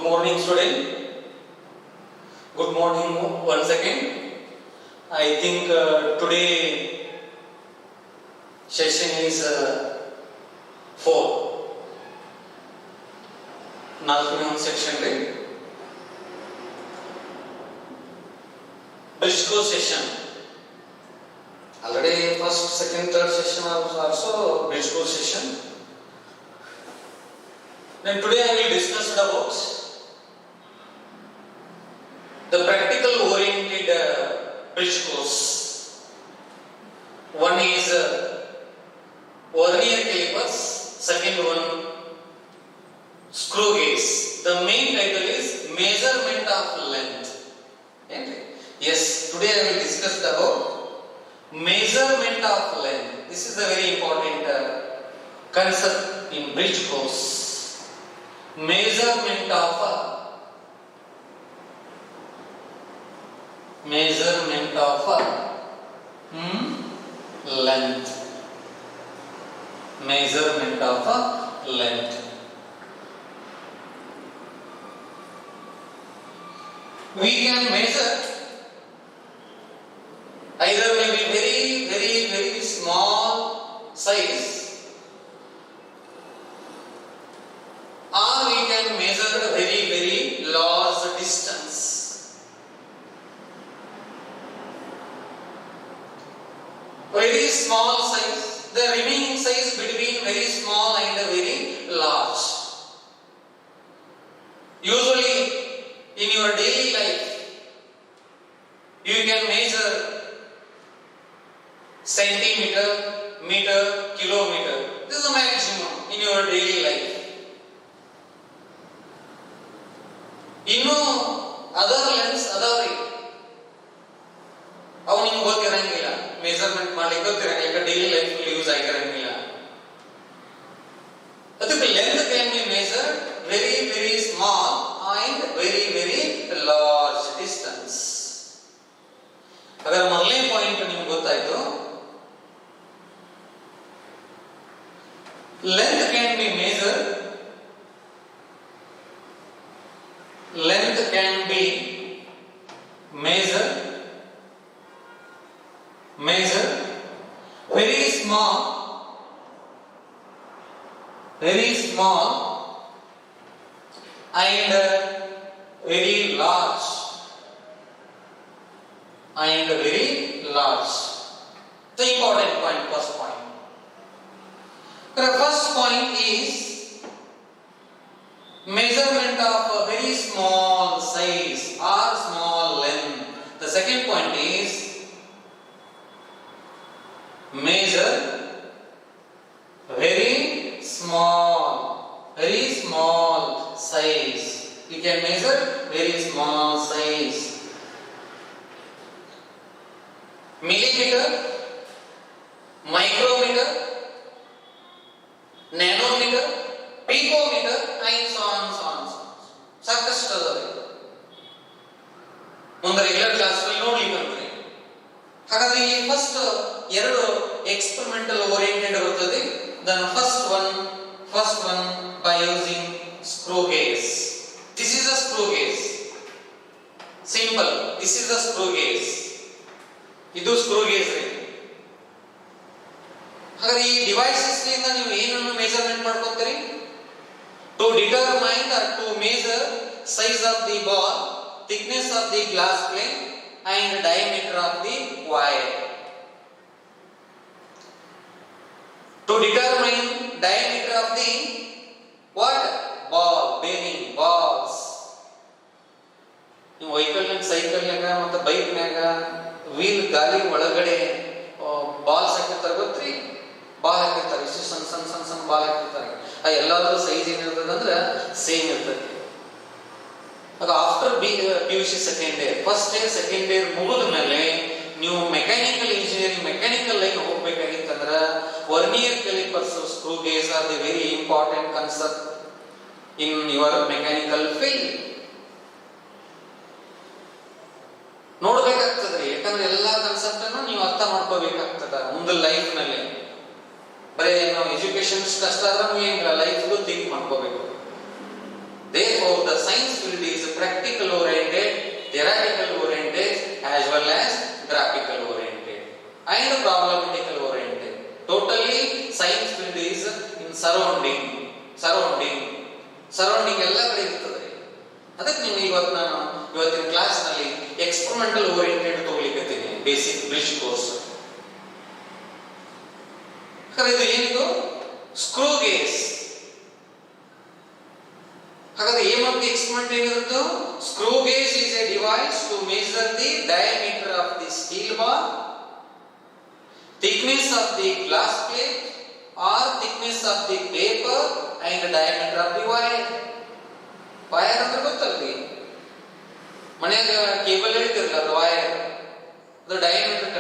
morning, student. Good morning once again. I think today session is 4. ನಾಲ್ಕನೇ section ರೀ bridge course session. Already first, second, third session also bridge course session. Then today I will discuss about the practical oriented bridge course. One is vernier calipers, second one screw gauge. The main title is measurement of length. Okay? Yes, today I will discuss about measurement of length. This is a very important concept in bridge course. Measurement of length. Measurement of length. We can measure either will be very small size, or we can measure a very large distance. Very small size, the remaining size between very small and very large. Usually in your daily life you can measure centimeter, meter, kilometer. This is the maximum in your daily life. ಇನ್ನು other lens ಅದಾವ್ರಿ, ಅವು ನಿಮ್ಗೆ ಗೊತ್ತಿರಂಗಿಲ್ಲ, measurement ಮಾಡ್ಲಿಕ್ಕೆ ಗೊತ್ತಿರಂಗಿಲ್ಲ, daily life use ಆಗಿರಂಗಿಲ್ಲ. ಅದಕ್ಕೆ length can be measured very small and very large distance. ಅದರ ಮೊದಲನೇ point ನಿಮ್ಗೆ ಗೊತ್ತಾಯ್ತು. Length can be measured. Length can be measured very small and very large The important point, first point. The first point is measurement of a very small size or small length. The second point is measure very small size. You can measure very small size. Millimeter, micrometer, nanometer, picometer, and so on. ಸಾಕಷ್ಟು ಅದಾವೆ. ಒಂದು regular class ಅಲ್ಲಿ ನೋಡ್ಲಿಕ್ಕೆ. ಹಾಗಾದ್ರೆ ಈ first ಎರಡು experimental oriented ಬರ್ತದೆ. Then first one by using screw gauge. This is a screw gauge. Simple. This is the screw gauge. ಇದು ಸ್ಕ್ರೂ ಗೇಜ್ ರೀ. ಹಾಗಾದ್ರೆ ಈ ಡಿವೈಸಸ್ ಇಂದ ನೀವು ಏನನ್ನು ಮೆಜರ್ಮೆಂಟ್ ಮಾಡ್ಕೊತೀರಿ? To determine or to measure size of the ball, thickness of the glass plane and diameter of the wire. To determine diameter of the what? Ball, bearing, balls. ನೀವು vehicle ಸೈಕಲ್ನಾಗ ಮತ್ತು ಬೈಕ್ನಾಗ wheel ಗಾಲಿ ಒಳಗಡೆ balls ಹಾಕಿರ್ತಾರೆ ಗೊತ್ತ್ರಿ? Ball ಹಾಕಿರ್ತಾರೆ, ಇಷ್ಟು ಸಣ್ಣ ball ಹಾಕಿರ್ತಾರೆ. ಆ ಎಲ್ಲಾದ್ರೂ ಸೈಜ್ ಏನಿರ್ತದೆ ಅಂದ್ರೆ ಸೇಮ್ ಇರ್ತದೆ. ಅದು after PUC second year, first year second year ಮುಗಿದ ಮೇಲೆ ನೀವು ಮೆಕ್ಯಾನಿಕಲ್ ಇಂಜಿನಿಯರಿಂಗ್ ಮೆಕ್ಯಾನಿಕಲ್ ಲೈನ್ ಹೋಗ್ಬೇಕಾಗಿತ್ತಂದ್ರೆ vernier calipers, screw gauge are the very important concept in your mechanical field. ನೋಡ್ಬೇಕಾಗ್ತದ್ರಿ, ಯಾಕಂದ್ರೆ ಎಲ್ಲಾ ಕನ್ಸೆಪ್ಟ್ ಅನ್ನು ನೀವು ಅರ್ಥ ಮಾಡ್ಕೋಬೇಕಾಗ್ತದ ಮುಂದೆ ಲೈಫ್ ನಲ್ಲಿ. ಬರೀ ನಾವು ಎಜುಕೇಶನ್ ಕಷ್ಟ ಆದ್ರೆ ನೀವು ಲೈಫ್ ಥಿಂಕ್ ಮಾಡ್ಕೋಬೇಕು. Therefore, the science instrumental oriented ತಗೊಳ್ಳಿಕತ್ತೀನಿ, ಬೇಸಿಕ್ ಬ್ರಿಡ್ಜ್ ಕೋರ್ಸ್. ಇದು ಏನಿದು? Screw gauge. ಹಾಗಾದ್ರೆ ಎ ಮತ್ತು ಎಕ್ಸ್ಪರಿಮೆಂಟ್ ಏನಿರುತ್ತೋ, screw gauge is a device to measure the diameter of the steel bar, thickness of the glass plate or thickness of the paper and the diameter of the wire. Wire ಅಂದ್ರೆ ಗೊತ್ತಲ್ರಿ, ಮನೆಯಾಗ cable ಹೇಳ್ತಿರಲ್ಲ, ಅದು wire. ಅದು diameter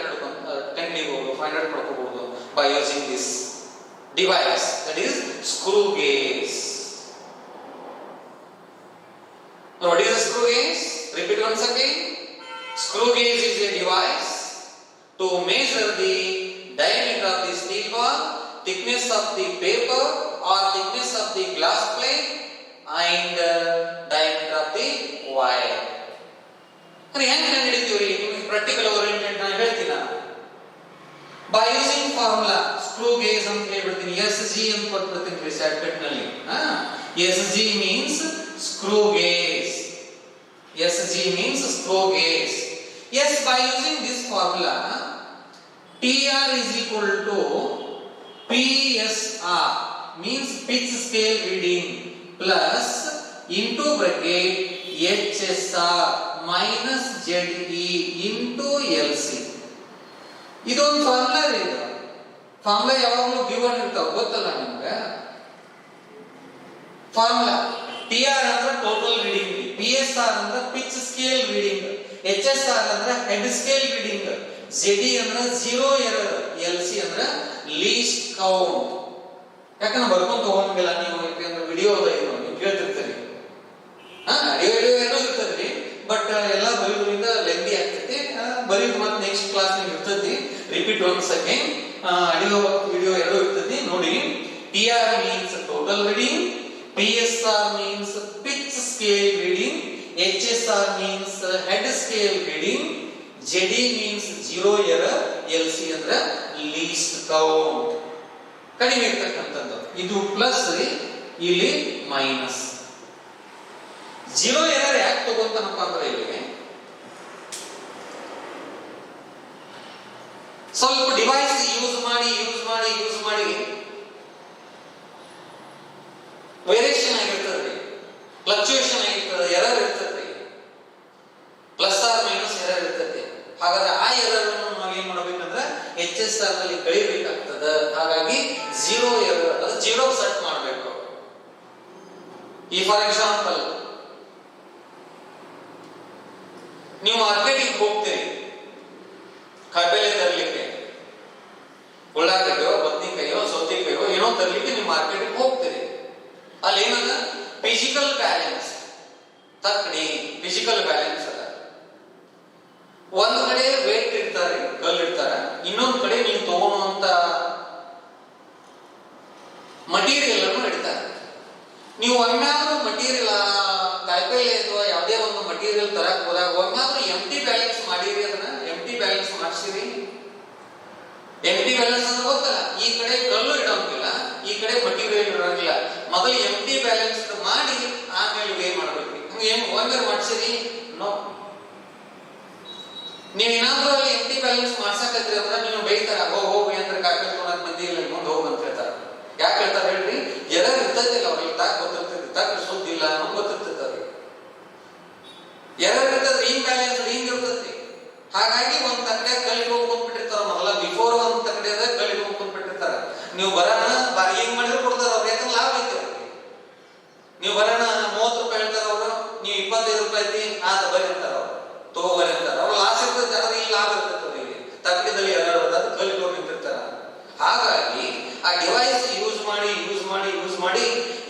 ಕಂಡುಹಿಡಿಯಬಹುದು, find out ಮಾಡ್ಕೋಬಹುದು by using this device, that is screw gauge. Now what is a screw gauge? Repeat once again. Screw gauge is a device to measure the diameter of the steel bar, thickness of the paper or thickness of the glass plate and diameter of the wire. ಅಂದ್ರೆ ಹೆಂಗ್ ಕಂಡುಹಿಡಿತೀವಿ? ನಿಮಗೆ practical oriented ನಾನು ಹೇಳ್ತೀನಿ. by using formula screw gauge ಅಂತ ಹೇಳ್ಬಿಡ್ತೀನಿ, SG ಅಂತ ಕೊಟ್ಬಿಡ್ತೀನಿ shortcut ನಲ್ಲಿ. SG means screw gauge. SG means screw gauge. Yes, by using this formula, TR is equal to PSR means pitch scale reading plus into bracket HSR minus ZE into LC. ಇದೊಂದು formula ರೀ. ಇದು formula ಯಾವಾಗಲೂ given ಇರ್ತಾವ, ಗೊತ್ತಲ್ಲ ನಿಮ್ಗೆ. Formula TR ಅಂದ್ರೆ total reading, PSR ಅಂದ್ರೆ pitch scale reading, HSR ಅಂದ್ರೆ ಹೆಡ್ ಸ್ಕೇಲ್ ರೀಡಿಂಗ್, ZE ಅಂದ್ರೆ ಝೀರೋ ಎರರ್, LC ಅಂದ್ರೆ ಲೀಸ್ಟ್ ಕೌಂಟ್. ಯಾಕಂದ್ರೆ ಬರ್ಕೊಂತ ಹೋಗಂಗಿಲ್ಲ ನೀವು, ಯಾಕಂದ್ರೆ ವಿಡಿಯೋ ಅದ, ಇದು ನೀವು ಕೇಳ್ತಿರ್ತೀರಿ. ವಿಡಿಯೋ ಏನೋ ಇರ್ತದ್ರಿ, ಬಟ್ ಎಲ್ಲ ಬರೀದ್ರಿಂದ ಲೆಂದಿ ಆಗ್ತೈತಿ. ಬರೀದ್ ಮತ್ತೆ ನೆಕ್ಸ್ಟ್ ಕ್ಲಾಸ್ ನಿಮ್ಗೆ ಇರ್ತೈತಿ. Repeat once again. Audio video ಎರಡೂ ಇರ್ತೈತಿ, ನೋಡಿ. TR means total reading, PSR means pitch scale reading, HSR means head scale reading, ZE means zero error, LC ಅಂದ್ರೆ least count, ಕಡಿಮೆ ಇರ್ತಕ್ಕಂಥದ್ದು. ಇದು ಪ್ಲಸ್ ರೀ, ಇಲ್ಲಿ ಮೈನಸ್. ಝೀರೋ ಎರರ್ ಯಾಕೆ ತಗೊಂತಾನಪ್ಪ ಅಂದ್ರೆ ಇಲ್ಲಿ ಸ್ವಲ್ಪ ಡಿವೈಸ್ ಯೂಸ್ ಮಾಡಿ ವೇರಿಯೇಷನ್ ಆಗಿರ್ತದೆ, ಫ್ಲಕ್ಚುಯೇಷನ್ ಆಗಿರ್ತದೆ, ಎರರ್ ಇರ್ತದೆ, ಪ್ಲಸ್ ಆರ್ ಮೈನಸ್ ಎರರ್ ಇರ್ತದೆ. ಹಾಗಾದ್ರೆ ಆ ಎರರ್ ನಾವು ಏನ್ ಮಾಡ್ಬೇಕಂದ್ರೆ HSR ನಲ್ಲಿ ಕಳಿಬೇಕಾಗ್ತದೆ. ಹಾಗಾಗಿ ಝೀರೋ ಎರರ್, ಅದು ಜೀರೋ ಸೆಟ್ ಮಾಡಬೇಕು. ಈ ಫಾರ್ ಎಕ್ಸಾಂಪಲ್ ನೀವು ಮಾರ್ಕೆಟಿಗೆ ಹೋಗ್ತೀರಿ, ಕಾಯಿಪಲ್ಲೆ ತರಲಿಕ್ಕೆ, ಉಳ್ಳಾಗಡ್ಡೆಯೋ ಬದ್ನಿಕಾಯೋ ಸೌತೆಕಾಯೋ ಏನೋ ತರಲಿಕ್ಕೆ ನೀವು ಮಾರ್ಕೆಟಿಗೆ ಹೋಗ್ತೀರಿ. ಅಲ್ಲಿ ಏನದ ಫಿಸಿಕಲ್ ಬ್ಯಾಲೆನ್ಸ್ ತಕ್ಕಡಿ, ಫಿಸಿಕಲ್ ಬ್ಯಾಲೆನ್ಸ್ ಅದ. ಒಂದ್ ಕಡೆ ವೇಟ್ ಇಡ್ತಾರೆ, ಕಲ್ಲು ಇಡ್ತಾರೆ, ಇನ್ನೊಂದ್ ಕಡೆ ನೀವು ತಗೊಳ್ಳುವಂತ ಮಟೀರಿಯಲ್ ಅನ್ನು ಇಡ್ತಾರೆ. ನೀವು ಒಮ್ಮೆಯಾದ್ರೂ ಮಟೀರಿಯಲ್ ಕಾಯಿಪಲ್ಲೆ ಅಥವಾ ಯಾವುದೇ ಒಂದು ಮಟೀರಿಯಲ್ ತರಕ್ ಹೋದಾಗ ಒಮ್ಮೆಯಾದ್ರೂ ಎಂಟಿ ಬ್ಯಾಲೆನ್ಸ್ ಮಾಡಿರಿ, ಅದನ್ನ ಎಂಟಿ ಬ್ಯಾಲೆನ್ಸ್ ಮಾಡಿಸಿರಿ. ಎಂಟಿ ಬ್ಯಾಲೆನ್ಸ್ ಅಂದ್ರೆ ಗೊತ್ತಲ್ಲ, ಈ ಕಡೆ ಕಲ್ಲು ಇಡೋಂಗಿಲ್ಲ, ಈ ಕಡೆ ಮಟೀರಿಯಲ್ ಇಡೋಂಗಿಲ್ಲ. ಮೊದಲು ಎಂಟಿ ಬ್ಯಾಲೆನ್ಸ್ ಮಾಡಿ ಆಮೇಲೆ ವೇ ಮಾಡ್ಬೇಕು. ಹಂಗೆ ಒಮ್ಮೆ ಮಾಡಿಸಿರಿ, ನೋ. ನೀವು ಏನಾದ್ರೂ ಅಲ್ಲಿ ಎಂಟಿ ಬ್ಯಾಲೆನ್ಸ್ ಮಾಡ್ಸಕತ್ರಿ ಅಂದ್ರೆ ನೀವು ಬೈತಾರ, ಹೋಗಿ ಅಂದ್ರೆ ಕಾಯಿಪಲ್ಲೆ ತೊಗೊಳಕ್ ಬಂದಿಲ್ಲ, ಮುಂದೆ ಹೋಗ್ ಅಂತ ಹೇಳ್ತಾರ. ಯಾಕೆ ಹೇಳ್ತಾರೆ ಹೇಳ್ರಿ? ಎರರ್ ಇರ್ತೈತಿಲ್ಲ, ಅವ್ರಿಗೆ ತಾಕ್ ಗೊತ್ತಿರ್ತೈತಿ, ತಾಕ್ ಸುದ್ದಿಲ್ಲ ಅನ್ನೋ ಗೊತ್ತಿರ್ತೈತಿ. ಅವ್ರಿಗೆ ಎರರ್ ಇರ್ತದ್ರಿ, ಹಿಂಗ್ ಬ್ಯಾಲೆನ್ಸ್ ಹಿಂಗ್ ಇರ್ತೈತಿ. ಹಾಗಾಗಿ ಒಂದ್ ತಕ್ಕಡೆ ಕಲ್ಲಿಗೆ ಹೋಗಿ ಕುಂತ್ಬಿಟ್ಟಿರ್ತಾರ, ಮೊದಲ ಬಿಫೋರ್ ಒಂದ್ ತಕ್ಕಡೆದ ಕಲ್ಲಿಗೆ ಹೋಗಿ ಕುಂತ್ಬಿಟ್ಟಿರ್ತಾರ. ನೀವು ಬರೋಣ ಹೆಂಗ್ ಮಾಡಿದ್ರು ಕೊಡ್ತಾರ ಅವ್ರು, ಯಾಕಂದ್ರೆ ಲಾಭ ಐತಿ ಅವ್ರಿಗೆ. ನೀವು ಬರೋಣ 30 ರೂಪಾಯಿ ಹೇಳ್ತಾರ ಅವರು, ನೀವು 25 ರೂಪಾಯಿ ಐತಿ ಆತ ಬರೀತಾರ, ಅವ್ರು ತಗೋಬರಿ ಅಂತಾರ. ಅವ್ರು ಲಾಸ್ ಇರ್ತೈತಿ, ಅದ್ರ ಇಲ್ಲಿ ಲಾಭ ಇರ್ತೈತಿ ಅವ್ರಿಗೆ. ತಕ್ಕಡಿದಲ್ಲಿ ಎರರ್ ಅದು ಕಲ್ಲಿಗೆ ಹೋಗಿ ನಿಂತಿರ್ತಾರ. ಹಾಗಾಗಿ ಆ ಡಿವೈಸ್ ಯೂಸ್ ಮಾಡಿ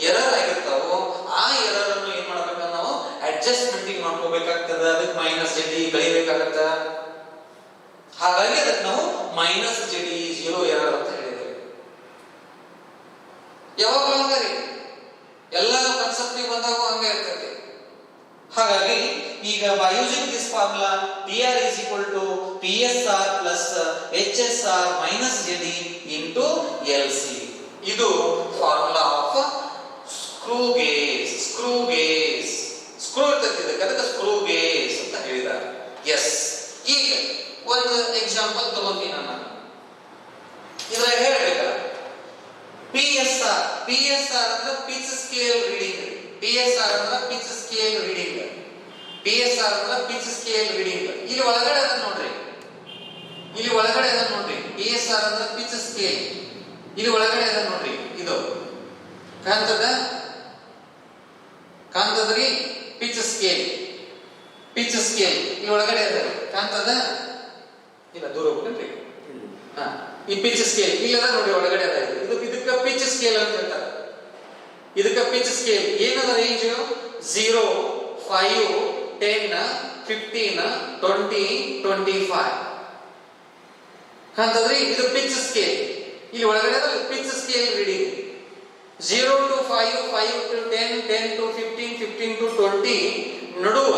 ಎರರ್ ಆಗಿರ್ತಾವೋ, ಆ ಎರರ್ ಅನ್ನು ಏನ್ ಮಾಡ್ಬೇಕಂದ್ರೆ ನಾವು ಅಡ್ಜಸ್ಟ್ಮೆಂಟ್ ಮಾಡ್ಕೋಬೇಕಾಗ್ತದ. ಅದಕ್ಕೆ ಮೈನಸ್ ZE ಕಳಿಬೇಕಾಗತ್ತ. ಹಾಗಾಗಿ ಅದಕ್ಕೆ ನಾವು ಮೈನಸ್ ZE ಝೀರೋ ಎರರ್ ಅಂತ ಹೇಳಿದ್ದೇವೆ. ಯಾವಾಗಲೂ ಹಂಗಾರಿ ಎಲ್ಲ ಕಾನ್ಸೆಪ್ಟ್ ಬಂದಾಗ ಹಂಗೆ ಇರ್ತೈತಿ. ಹಾಗಾಗಿ ಈಗ by using this formula TR is equal to PSR plus HSR minus ZE into LC. ಇದು formula of screw gauge. Screw ಇರ್ತೈತಿ, ಅದಕ್ಕೆ ಸ್ಕ್ರೂ ಗೇಜ್ ಅಂತ ಹೇಳಿದ್ದಾರೆ. ಎಸ್. PSR ಅಂದ್ರೆ ಪಿಚ್ ಸ್ಕೇಲ್ ರೀಡಿಂಗ್. ಇಲ್ಲಿ ಒಳಗಡೆ ಅದ ನೋಡ್ರಿ, ಇಲ್ಲಿ ಒಳಗಡೆ ಅದ ನೋಡ್ರಿ, PSR ಅಂದ್ರೆ ಪಿಚ್ ಸ್ಕೇಲ್. ಇಲ್ಲಿ ಒಳಗಡೆ ಅದ ನೋಡ್ರಿ, ಇದು ಕಾಣ್ತದ್ರಿ ಪಿಚ್ ಸ್ಕೇಲ್. ಪಿಚ್ ಸ್ಕೇಲ್ ಇಲ್ಲಿ ಒಳಗಡೆ ಅದ, ಕಾಣ್ತದ ಇಲ್ಲ, ದೂರ ಹೋಗ್ತೇನ್ರಿ. ಈ ಪಿಚ್ ಸ್ಕೇಲ್ ಇಲ್ಲದ ನೋಡಿ, ಒಳಗಡೆ ಅದ. ಇದಕ್ಕೆ ಪಿಚ್ ಸ್ಕೇಲ್ ಅಂತ ಹೇಳ್ತಾರೆ. ಇದಕ್ಕೆ ಪಿಚ್ ಸ್ಕೇಲ್ ಏನದ ರೇಂಜ್ 0, 5, 10, 15, 20, 25 ಕಾಣ್ತದ್ರಿ. ಇದು ಪಿಚ್ ಸ್ಕೇಲ್. ಇಲ್ಲಿ ಒಳಗಡೆ pitch scale reading 0 to 5, 5 to 10, 10 to 15, 15 to 20 ನಡುವ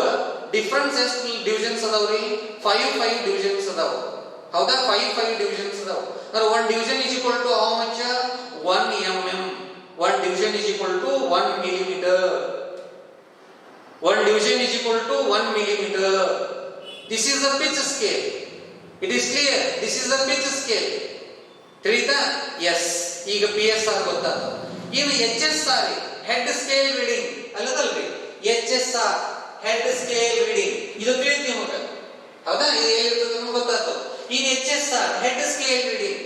ಡಿಫರೆನ್ಸ್ ಎಷ್ಟು ಡಿವಿಷನ್ಸ್ ಅದಾವ್ರಿ? 5 ಡಿವಿಷನ್ಸ್ ಅದಾವ. ಹೌದಾ? 5 ಡಿವಿಷನ್ಸ್ ಅದಾವ. ಅಂದ್ರೆ 1 division is equal to how much? 1 mm. 1 division is equal to 1 millimeter. 1 division is equal to 1 millimeter. This is the pitch scale. It is clear. This is the pitch scale. ತಿಳಿತಾ? Yes. ಈಗ PSR ಗೊತ್ತಾಯ್ತು. ಇನ್ನು HSR head scale reading ಅಲ್ಲದಲ್ರಿ? HSR head scale reading ಇದು ತಿಳಿತು ನಿಮಗೆ. ಹೌದಾ? ಇದು ಹೇಳಿರ್ತದೆ ನಮಗೆ ಗೊತ್ತಾಯ್ತು. ಇನ್ನು HSR head scale reading.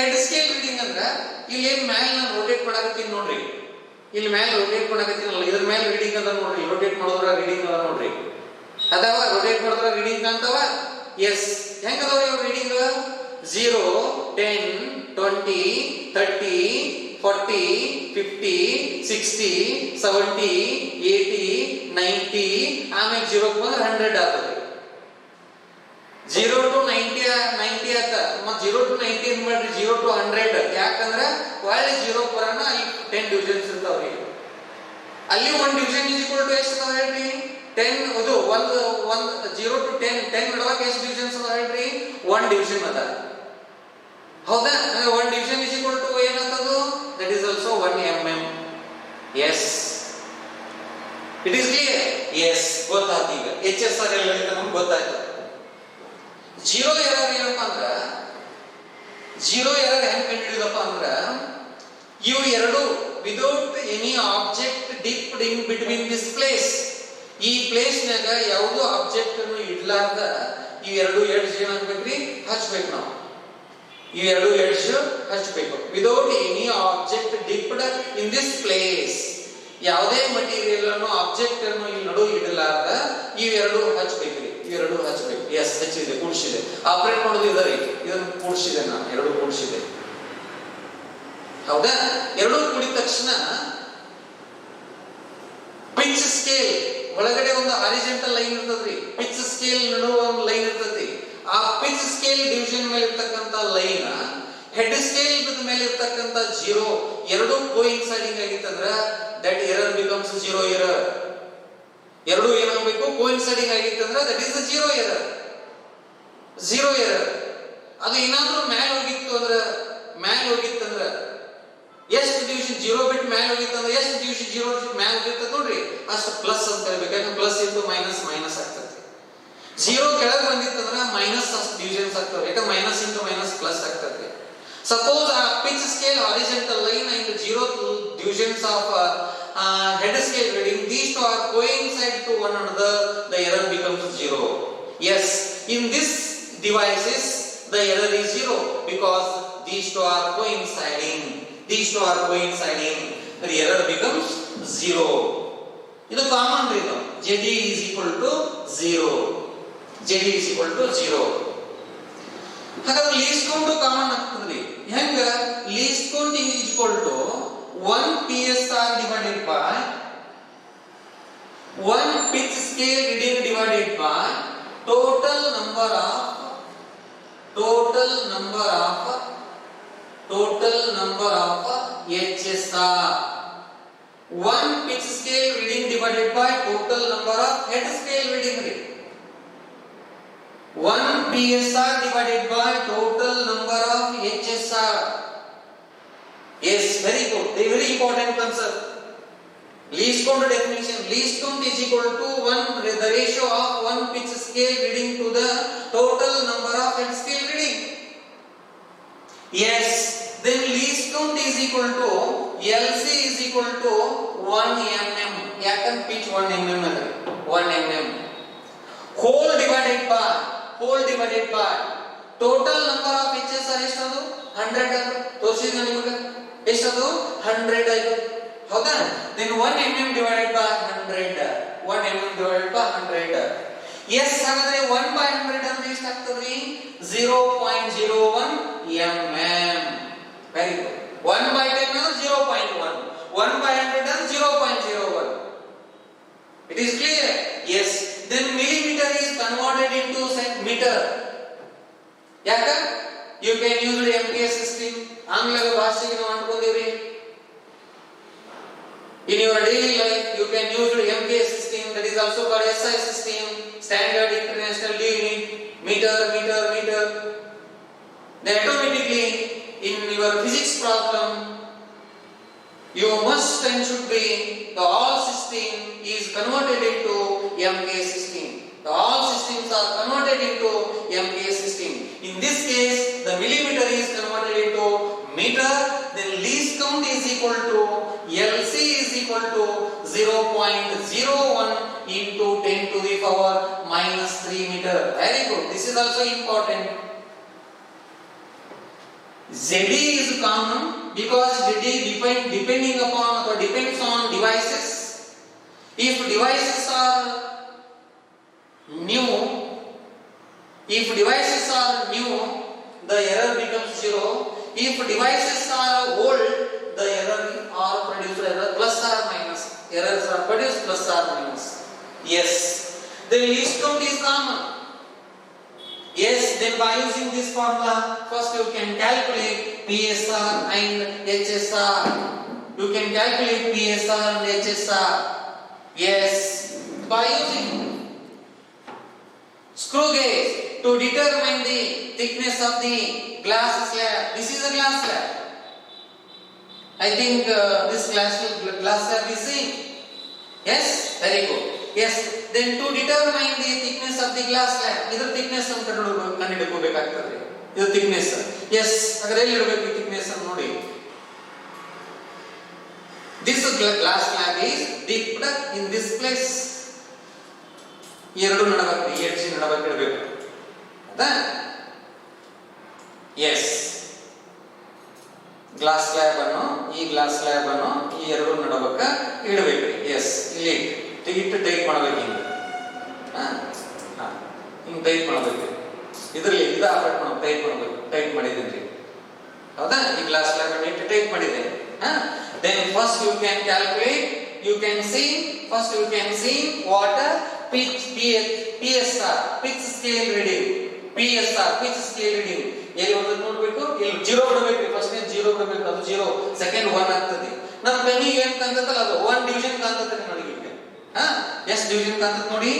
Head scale reading ಅಂದ್ರೆ ಇಲ್ಲಿ ಏನ್ ಮ್ಯಾಲ್ ನಾನು ರೋಟೇಟ್ ಮಾಡಕತ್ತೀನಿ ನೋಡ್ರಿ, ಇಲ್ಲಿ ಮ್ಯಾಲ್ ರೋಟೇಟ್ ಮಾಡಕತ್ತೀನಲ್ಲ, ಇದ್ರ ಮೇಲೆ ರೀಡಿಂಗ್ ಅದ ನೋಡ್ರಿ. ರೋಟೇಟ್ ಮಾಡೋದ್ರ ರೀಡಿಂಗ್ ಅದ ನೋಡ್ರಿ. ಅದಾವ ರೋಟೇಟ್ ಮಾಡೋದ್ರ ರೀಡಿಂಗ್ ಅಂತವ. ಎಸ್. ಹೆಂಗದವ ಇವ್ ರೀಡಿಂಗ್? 0, 10, 20, 30, 40, 50, 60, 70, 80, 90 ಆಮೇಲೆ 0 ಬಂದ್ರೆ 100 ಆಗ್ತದೆ. 0 to 90 ಆತ. ಮತ್ತೆ 0 to 90 ಏನ್ ಮಾಡ್ರಿ? 0 to 100. ಯಾಕಂದ್ರೆ ಒಳ್ಳೆ 0 ಬರೋಣ ಅಲ್ಲಿ 10 ಡಿವಿಷನ್ಸ್ ಇರ್ತಾವ್ರಿ. ಅಲ್ಲಿ 1 ಡಿವಿಷನ್ is equal to ಎಷ್ಟು ಅದ ಹೇಳ್ರಿ? 10. ಅದು 0 to 10 ನಡುವಾಗ ಎಷ್ಟು ಡಿವಿಷನ್ಸ್ ಅದ ಹೇಳ್ರಿ? 1 ಡಿವಿಷನ್ ಅದ. ಹೌದಾ? 1 division is equal to ಏನಾಗ್ತದು? That is also 1 mm. Yes. It is clear? Yes. ಗೊತ್ತಾಯ್ತು. ಈಗ HSR ಎಲ್ಲ ನಮ್ಗೆ ಗೊತ್ತಾಯ್ತು. ಜೀರೋ ಎರರ್ ಏನಪ್ಪ ಅಂದ್ರ, ಜೀರೋ ಎರರ್ ಹೆಂಗ್ ಕಂಡುಹಿಡಿದಪ್ಪ ಅಂದ್ರ, ಇವು ಎರಡು without any object dipped in between this place. ಈ ಪ್ಲೇಸ್ ನಾಗ ಯಾವುದು ಆಬ್ಜೆಕ್ಟ್ ಅನ್ನು ಇಡ್ಲಾರ್ದ ಈ ಎರಡು ಎಡ್ಜ್ ಏನಾಗ್ಬೇಕ್ರಿ? ಹಚ್ಬೇಕು ನಾವು. ಈ ಎರಡು ಎಡ್ಜ್ ಹಚ್ಬೇಕು. Without any object dipped in this place. ಯಾವುದೇ ಮಟೀರಿಯಲ್ ಅನ್ನು ಆಬ್ಜೆಕ್ಟ್ ಅನ್ನು ಇಲ್ಲಿ ನಡು ಇಡಲಾರ್ದ ಇವೆರಡು ಹಚ್ಬೇಕ್ರಿ. ಇವೆರಡು ಹಚ್ಬೇಕು. ಎಸ್, ಹಚ್ಚಿದೆ, ಕೂಡಿಸಿದೆ. ಆಪರೇಟ್ ಮಾಡೋದು ಇದರಿ. ಇದನ್ನು ಕೂಡಿಸಿದೆ ನಾನು, ಎರಡು ಕೂಡಿಸಿದೆ. ಹೌದಾ? ಎರಡು ಕೂಡಿದ ತಕ್ಷಣ ಪಿಚ್ ಸ್ಕೇಲ್ ಒಳಗಡೆ ಒಂದು ಹಾರಿಜಾಂಟಲ್ ಲೈನ್ ಇರ್ತದ್ರಿ. ಪಿಚ್ ಸ್ಕೇಲ್ ನಡುವ ಒಂದು ಲೈನ್ ಇರ್ತದೆ. ಆ ಪಿಚ್ ಸ್ಕೇಲ್ ಡಿವಿಷನ್ ಮೇಲೆ ಇರ್ತಕ್ಕಂಥ ಲೈನ್ ಹೆಡ್ ಸ್ಕೇಲ್ ಮೇಲೆ ಇರ್ತಕ್ಕಂಥ 0 ಎರಡು ಕೋಇನ್ಸೈಡಿಂಗ್ ಆಗಿತ್ತಂದ್ರ ದಟ್ ಎರರ್ ಬಿಕಮ್ಸ್ 0 ಎರರ್. ಎರಡು ಏನಾಗಬೇಕು? ಕೋಇನ್ಸೈಡಿಂಗ್ ಆಗಿತ್ತಂದ್ರ ದಟ್ ಇಸ್ 0 ಎರರ್. 0 ಎರರ್. ಅದು ಏನಾದ್ರೂ ಮ್ಯಾಲ್ ಹೋಗಿತ್ತಂದ್ರ ಎಷ್ಟು ಡಿವಿಷನ್ 0 ಬಿಟ್ ಮ್ಯಾಲ್ ಹೋಗಿತ್ತಂದ್ರೆ ಎಷ್ಟು ಡಿವಿಷನ್ 0 ಮ್ಯಾಲ್ ಹೋಗಿರ್ತದೆ ನೋಡ್ರಿ, ಅಷ್ಟು ಪ್ಲಸ್ ಅಂತ ಹೇಳ್ಬೇಕು. ಯಾಕಂದ್ರೆ ಪ್ಲಸ್ ಇಂಟು ಮೈನಸ್ ಮೈನಸ್ ಆಗ್ತದೆ. 0 ಕೆಳಗೆ ಬಂದಿತ್ತಂದ್ರೆ ಮೈನಸ್ ಅಷ್ಟು ಡಿವಿಷನ್ಸ್ ಆಗ್ತವೆ. ಯಾಕಂದ್ರೆ ಮೈನಸ್ ಇಂಟು ಮೈನಸ್ ಪ್ಲಸ್ ಆಗ್ತದೆ. Suppose a pitch scale horizontal line and 0 divisions of head scale reading, these two are coincide to one another, the error becomes 0. Yes, in this devices the error is 0 because these two are coinciding. These two are coinciding. The error becomes 0. ಇದು common ರೀ. ಇದು ZD is equal to 0. ZD is equal to 0. ಹಾಗಾದ್ರೆ least count common ಆಗ್ತದ್ರಿ. ಹೆಂಗ? Least count is equal to 1 PSR divided by 1 pitch scale reading divided by total number of HSR. 1 pitch scale reading divided by total number of head scale reading rate. 1 PSR divided by total number of HSR. Yes, very good. Very important concept. Least count definition. Least count is equal to 1, the ratio of 1 pitch scale reading to the total number of head scale reading. Yes, then least count is equal to LC is equal to 1 mm. ಯಾಕಂದ್ರೆ pitch 1 mm ಅಂದ್ರೆ 1 mm whole divided by total number of H's are ಎಷ್ಟದು 100 ತೋರಿಸಿದ ನಿಮಗೆ ಎಷ್ಟದು 100 ಆಯ್ತು ಹೌದಾ then 1 mm divided by 100 1 mm divided by 100 yes ಹಾಗಾದ್ರೆ 1 by 100 ಅಂದ್ರೆ ಎಷ್ಟು ಆಗ್ತದ್ರಿ 0.01 mm very good 1 by 10 ಅಂದ್ರೆ 0.1 1 by 100 ಅಂದ್ರೆ 0.01 it is clear yes then millimeter is converted into meter ಯಾಕ you can use the MPS system ಆಂಗ್ಲ ಭಾಷೆಗೆ ನಾವು ಅನ್ಕೊಂಡಿವ್ರಿ in your daily life you can use the MPS system that is also called SI system standard international unit meter then automatically in your physics problem you must and should be the all system is converted into MPS system. The all systems are converted into MPS system. In this case, the millimeter is converted into meter. Then least count is equal to LC is equal to 0.01 into 10 to the power minus 3 meter. Very good. This is also important. ZD is common because ZD depending upon or depends on devices. If devices are new, the error becomes 0. If devices are old, the error are produced either plus or minus. Errors are produced plus or minus. Yes. The least count is common. Yes, then by using this formula, first you can calculate PSR and HSR. You can calculate PSR and HSR. Yes, by using screw gauge to determine the thickness of the glass slab. This is a glass slab. I think this glass slab is seen. Yes, very good. Yes, then to determine the thickness of the glass slab, ಇದರ thickness ಅನ್ನು ಕಂಡುಹಿಡಿಯಬೇಕಾಗುತ್ತದೆ. ಇದು thickness. Yes, ಹಾಗಾದ್ರೆ ಎಲ್ಲಿ ಇರಬೇಕು thickness ಅನ್ನು ನೋಡಿ. This glass slab is dipped in this place. ಎರಡು ನಡಬೇಕು, edge ನಡಬೇಕು ಇರಬೇಕು. ಹೌದಾ? Yes. ಗ್ಲಾಸ್ ಸ್ಲ್ಯಾಬ್ ಅನ್ನು ಈ ಎರಡು ನಡಬೇಕು ಇಡಬೇಕ್ರಿ. Yes, ಇಲ್ಲಿ ಇಟ್ಟು ಟೈಟ್ ಮಾಡಬೇಕು ಹಿಂಗೆ ಹಿಂಗೆ ಟೈಟ್ ಮಾಡಬೇಕು ಇದರಲ್ಲಿ ಇದು ಆಪರೇಟ್ ಮಾಡಬೇಕು ಟೈಟ್ ಮಾಡಬೇಕು ಟೈಟ್ ಮಾಡಿದ್ದೀನಿ ಹೌದಾ ಈ ಗ್ಲಾಸ್ ಸ್ಲ್ಯಾಬ್ ಅನ್ನು ಇಟ್ಟು ಟೈಟ್ ಮಾಡಿದ್ದೇನೆ then first you can calculate you can see what PSR pitch scale reading ಎಲ್ಲಿ ಒಂದು ನೋಡಬೇಕು ಇಲ್ಲಿ 0 ಬಿಡಬೇಕು ಫಸ್ಟ್ 0 ಬಿಡಬೇಕು ಅದು 0 ಸೆಕೆಂಡ್ 1 ಆಗ್ತದೆ ನಮ್ಮ ಪೆನ್ನಿಗೆ ಏನು ಕಾಣ್ತದಲ್ಲ ಅದು 1 ಡಿವಿಷನ್ ಕಾಣ್ತದೆ ನೋಡಿ ಎಷ್ಟು ಡಿವಿಷನ್ ಕಾಣ್ತದೆ ನೋಡಿ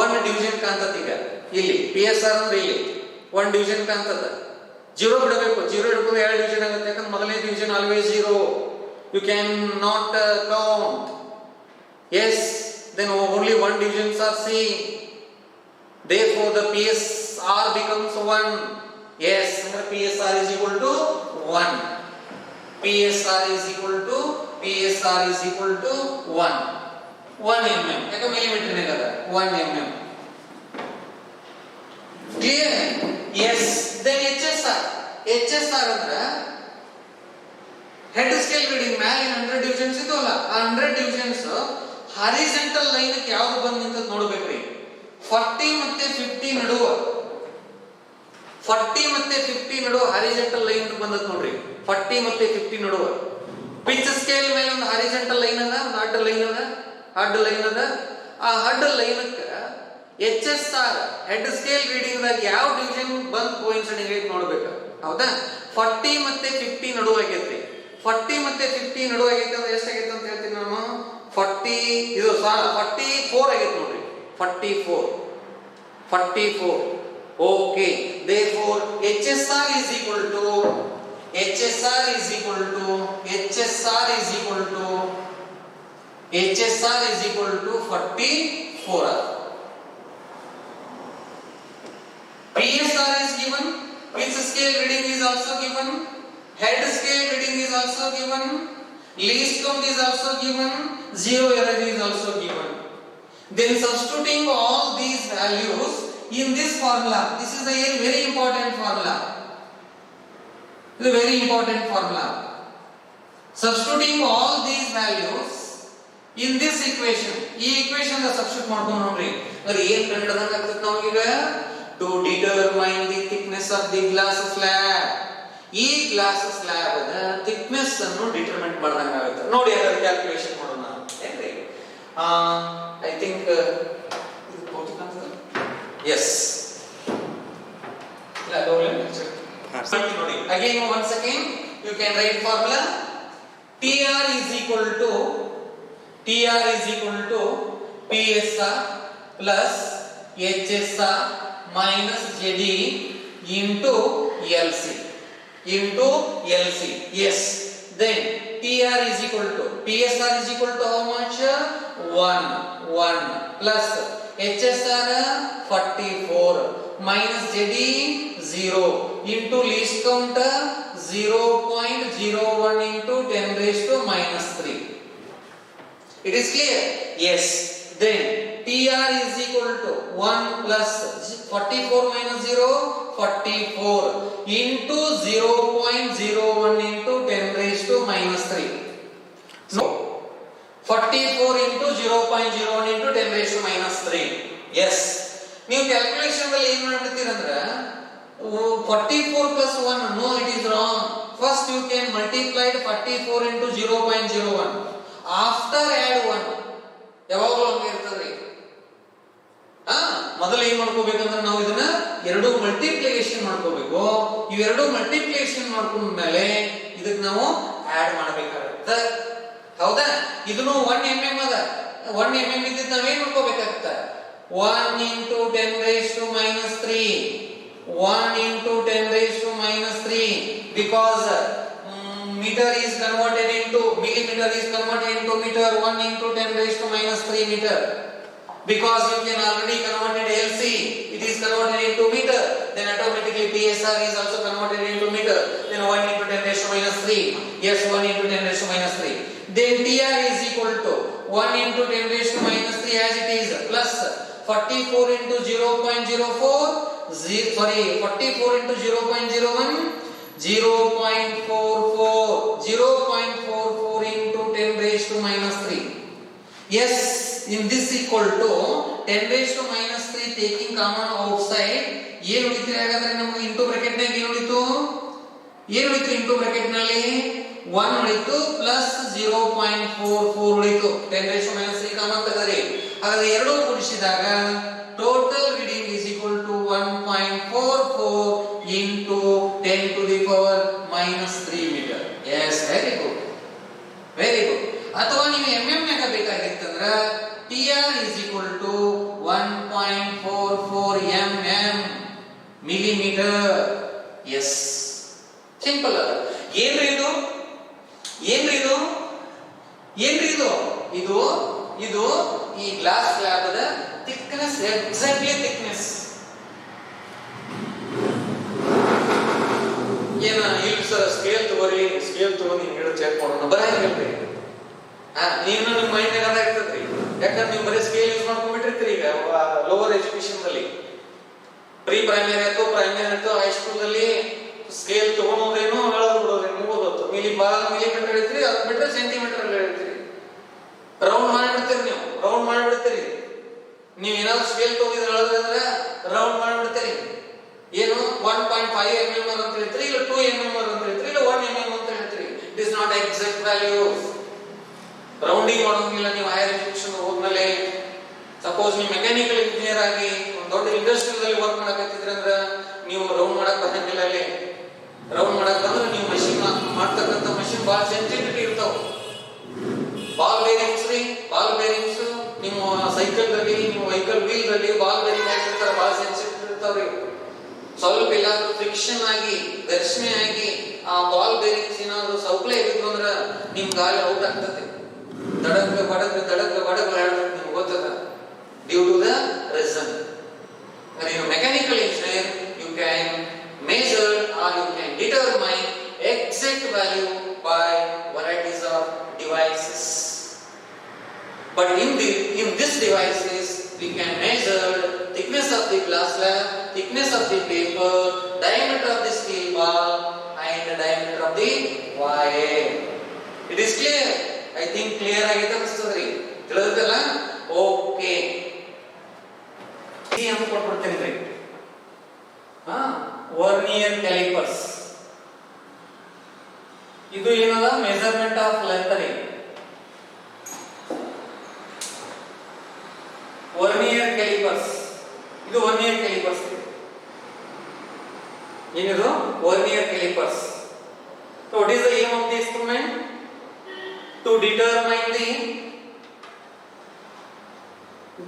1 ಡಿವಿಷನ್ ಕಾಣ್ತದೆ ಈಗ ಇಲ್ಲಿ PSR ಅಂದ್ರೆ ಇಲ್ಲಿ 1 ಡಿವಿಷನ್ ಕಾಣ್ತದೆ 0 ಬಿಡಬೇಕು 0 ಹಿಡ್ಕೊಂಡು 2 ಡಿವಿಷನ್ ಆಗುತ್ತೆ ಯಾಕಂದ್ರೆ ಮೊದಲನೇ division always 0 you can not count yes then only 1 divisions are seen therefore the PSR becomes 1 yes PSR is equal to 1 PSR is equal to 1 mm ಯಾಕೆ ಮಿಲಿಮೀಟರ್ ನೇಗದ 1 mm clear yes then HSR ಅಂದ್ರೆ head scale reading ಮ್ಯಾಲಿನ 100 divisions ಇದಾವಲ್ಲ ಆ 100 divisions horizontal line ಗೆ ಯಾವುದು ಬಂದು ನಿಂತದ ನೋಡಬೇಕ್ರಿ 40 ಮತ್ತೆ 50 ನಡುವ 40 ಮತ್ತೆ 50 ನಡುವ ಹಾರಿಜಾಂಟಲ್ ಲೈನ್ ಬಂದದ ನೋಡ್ರಿ 40 ಮತ್ತೆ 50 ನಡುವ ಪಿಚ್ ಸ್ಕೇಲ್ ಮೇಲೆ ಒಂದು ಹಾರಿಜಾಂಟಲ್ ಲೈನ್ ಅದ ಒಂದು ಅಡ್ಡ ಲೈನ್ ಅದ ಆ ಅಡ್ಡ ಲೈನ್ಕ್ಕೆ HSR ಹೆಡ್ ಸ್ಕೇಲ್ ರೀಡಿಂಗ್ ದಾಗ ಯಾವ ಡಿವಿಷನ್ ಬಂದು ಕೋಇನ್ಸಿಡೆಂಟ್ ಆಗಿ ನೋಡಬೇಕು ಹೌದಾ 40 ಮತ್ತೆ 50 ನಡುವ ಆಗೈತ್ರಿ 40 ಮತ್ತೆ 50 ನಡುವೆ ಆಗೈತೆ ಅಂದ್ರೆ ಎಷ್ಟು ಆಗೈತೆ ಅಂತ ಹೇಳ್ತೀನಿ ನಾನು 40 ಇದು 44 ಆಗೈತೆ ನೋಡ್ರಿ 44 okay therefore HSR is equal to 44 PSR is given pitch scale reading is also given head scale reading is also given least count is also given zero error is also given Then substituting all these values in this formula. This is a very important formula. This is a very important formula. Substituting all these values in this equation. ಈ equation ನ substitute ಮಾಡ್ಕೊಂಡು ನೋಡ್ರಿ. ಅಂದ್ರೆ ಏನು ಕಂಡುಹಿಡಿದಂಗ ಆಗ್ತದೆ ನಮಗೀಗ? To determine the thickness of the glass slab. ಈ glass slab the thickness ಅನ್ನು ಡಿಟರ್ಮೈನ್ ಮಾಡ್ದಂಗ ಆಗುತ್ತೆ. ನೋಡಿ ಅದರ ಕ್ಯಾಲ್ಕುಲೇಷನ್ ಮಾಡೋಣ. ಏನ್ರಿ? I think ಇದು ಭೌತಿಕ ಅಂತಲ್ಲ? Yes. ಇಲ್ಲ ನೋಡಿ. Again once again you can write formula. TR is equal to PSR plus HSR minus JD into LC. Yes. Then TR is equal to PSR is equal to how much? 1 plus HSR 44 minus JD 0 into least count 0.01 into 10 raised to minus 3. It is clear? Yes. Then TR is equal to 1 plus 44 minus 0, 44 into 0.01 into 10 raised to minus 3. So 44 into 0.01 into 10 raised to minus 3. Yes. ನೀವು calculation ಅಲ್ಲಿ ಏನು ಮಾಡ್ಬಿಡ್ತೀರ ಅಂದ್ರೆ 44 plus 1. No, it is wrong. First you can multiply 44 into 0.01. After add 1. ಯಾವಾಗಲೂ ಹಂಗೆ ಇರ್ತದ್ರಿ. ಮೊದಲು ಏನ್ ಮಾಡ್ಕೋಬೇಕಂದ್ರೆ ನಾವು ಇದನ್ನ ಎರಡು ಮಲ್ಟಿಪ್ಲಿಕೇಶನ್ ಮಾಡ್ಕೋಬೇಕು. ಇವೆರಡು ಮಲ್ಟಿಪ್ಲಿಕೇಶನ್ ಮಾಡ್ಕೊಂಡ್ಮೇಲೆ ಇದಕ್ಕೆ ನಾವು ಆಡ್ ಮಾಡಬೇಕಾಗುತ್ತೆ. ಹೌದಾ? ಇದನ್ನು 1 mm ಅದ. 1 mm ಇದ್ದಿದ್ದು ನಾವೇನ್ ಮಾಡ್ಕೋಬೇಕಾಗುತ್ತೆ? 1 into 10 raised to minus 3. 1 into 10 raised to minus 3 because meter is converted into millimeter is converted into meter. 1 into 10 raised to minus 3 meter. Because you can already converted LC, it is converted into meter. Then automatically PSR is also converted into meter. Then 1 into 10 raised to minus 3. Yes, 1 into 10 raised to minus 3. Then TR is equal to 1 into 10 raised to minus 3 as it is plus 44 into 0.04. 44 into 0.01. 0.44 into 10 raised to minus 3. Yes, in this equal to 10 raised to minus 3 taking common outside. ಏನು ಉಳಿತು ಹಾಗಾದ್ರೆ ನಮಗೆ into bracket ನಾಗ ಏನು ಉಳಿತು? Into bracket ನಲ್ಲಿ 1 ಉಳಿತು plus 0.44 ಉಳಿತು. 10 raised to minus 3 ಕಾಮನ್ ತೆಗೆದರೆ ಹಾಗಾದ್ರೆ ಎರಡು ಕೂಡಿಸಿದಾಗ total reading is equal to 1.44 into 10 to the power minus 3 meter. Yes, very good. ಅಥವಾ ನೀವು mm ನಾಗ ಬೇಕಾಗಿತ್ತಂದ್ರ TR is equal to 1.44 mm millimeter. Yes, simple. ಏನ್ರಿ ಇದು? ಇದು ಈ glass slab the thickness, exactly thickness. ಏನ ಇಲ್ಲ ಸರ್, ಸ್ಕೇಲ್ ತಗೋರಿ, ಸ್ಕೇಲ್ ತಗೊಂಡು ಹಿಂಗೆ ಚೆಕ್ ಮಾಡೋಣ ಬರಂಗಿಲ್ರಿ. ನೀವು ನಿಮ್ಮ ಮೈಂಡ್ ಏನಾದ ಆಗ್ತದ್ರಿ. ಯಾಕಂದ್ರೆ ನೀವು ಬರೀ ಸ್ಕೇಲ್ ಯೂಸ್ ಮಾಡ್ಕೊಂಡ್ಬಿಟ್ಟಿರ್ತೀರಿ. ಈಗ ಲೋವರ್ ಎಜುಕೇಶನ್ ದಲ್ಲಿ ಪ್ರೀ ಪ್ರೈಮರಿ ಆಯ್ತು, ಪ್ರೈಮರಿ ಆಯ್ತು, ಹೈಸ್ಕೂಲ್ ದಲ್ಲಿ ಸ್ಕೇಲ್ ತಗೊಳೋದೇನು ಹೇಳೋದು ಬಿಡೋದೇನು ಮುಗೋದು. ಮಿಲಿಮೀಟರ್ ಹೇಳ್ತೀರಿ, ಅದು ಬಿಟ್ಟರೆ ಸೆಂಟಿಮೀಟರ್ ಹೇಳ್ತೀರಿ. ರೌಂಡ್ ಮಾಡಿಬಿಡ್ತೀರಿ. ನೀವು ಏನಾದ್ರು ಸ್ಕೇಲ್ ತಗೋದಿದ್ರೆ ಹೇಳೋದಂದ್ರೆ ರೌಂಡ್ ಮಾಡಿಬಿಡ್ತೀರಿ. ಏನು 1.5 mm ಅಂತ ಹೇಳ್ತೀರಿ, ಇಲ್ಲ 2 mm ಅಂತ ಹೇಳ್ತೀರಿ, ಇಲ್ಲ 1 mm ಅಂತ ಹೇಳ್ತೀರಿ. It is not exact values. Rounding ಮಾಡೋಂಗಿಲ್ಲ. ನೀವು ಹೈಯರ್ ಎಜುಕೇಶನ್ ಹೋದ್ಮೇಲೆ ಸಪೋಸ್ ನೀವು ಮೆಕ್ಯಾನಿಕಲ್ ಇಂಜಿನಿಯರ್ ಆಗಿ ಒಂದು ದೊಡ್ಡ ಇಂಡಸ್ಟ್ರಿಯಲ್ಲಿ ವರ್ಕ್ ಮಾಡಕತ್ತಿದ್ರಿ ಅಂದ್ರೆ ನೀವು ರೌಂಡ್ ಮಾಡಕ್ ಬರಂಗಿಲ್ಲ. ಅಲ್ಲಿ ರೌಂಡ್ ಮಾಡಕ್ ಬಂದ್ರೆ ನೀವು ಮಷಿನ್ ಮಾಡ್ತಕ್ಕಂಥ ಮಷಿನ್ ಬಹಳ ಸೆನ್ಸಿಟಿವಿಟಿ ಇರ್ತಾವ. ಬಾಲ್ ಬೇರಿಂಗ್ಸ್ ನಿಮ್ಮ ಸೈಕಲ್ ದಲ್ಲಿ, ನಿಮ್ಮ ವೆಹಿಕಲ್ ವೀಲ್ ದಲ್ಲಿ ಬಾಲ್ ಬೇರಿಂಗ್ ಹಾಕಿರ್ತಾರೆ, ಬಹಳ ಸೆನ್ಸಿಟಿವ್ ಇರ್ತಾವ್ರಿ. ಸ್ವಲ್ಪ ಎಲ್ಲಾದ್ರೂ ಫ್ರಿಕ್ಷನ್ ಆಗಿ, ಘರ್ಷಣೆ ಆಗಿ ಆ ಬಾಲ್ ಬೇರಿಂಗ್ಸ್ ಏನಾದ್ರು ಸೌಕ್ಲೆ ಇದ್ದು ಅಂದ್ರೆ ನಿಮ್ ಗಾಳಿ ಔಟ್ ಆಗ್ತದೆ. ದಡಕ್ ಬಡಕ್ ಹೇಳ್ತಾರೆ, ನಿಮ್ಗೆ ಗೊತ್ತದ. Due to the reason. ನೀವು mechanical engineer, you can measure or you can determine exact value by varieties of devices. But in this devices slab, thickness of the paper, diameter of the scale ball, and diameter of the wire. It is clear? I think clear agite ಅನ್ನಿಸ್ತದ್ರಿ. ತಿಳಿದಲ್ಲ? Okay. ಈ ಅಂತ ಕೊಟ್ಬಿಡ್ತೀನಿ ರೀ. Vernier callipers. ಇದು ಏನದ measurement of length ರೀ. Vernier callipers. ಇದು vernier callipers. ಏನಿದು vernier callipers. So what is the aim of the instrument? To determine the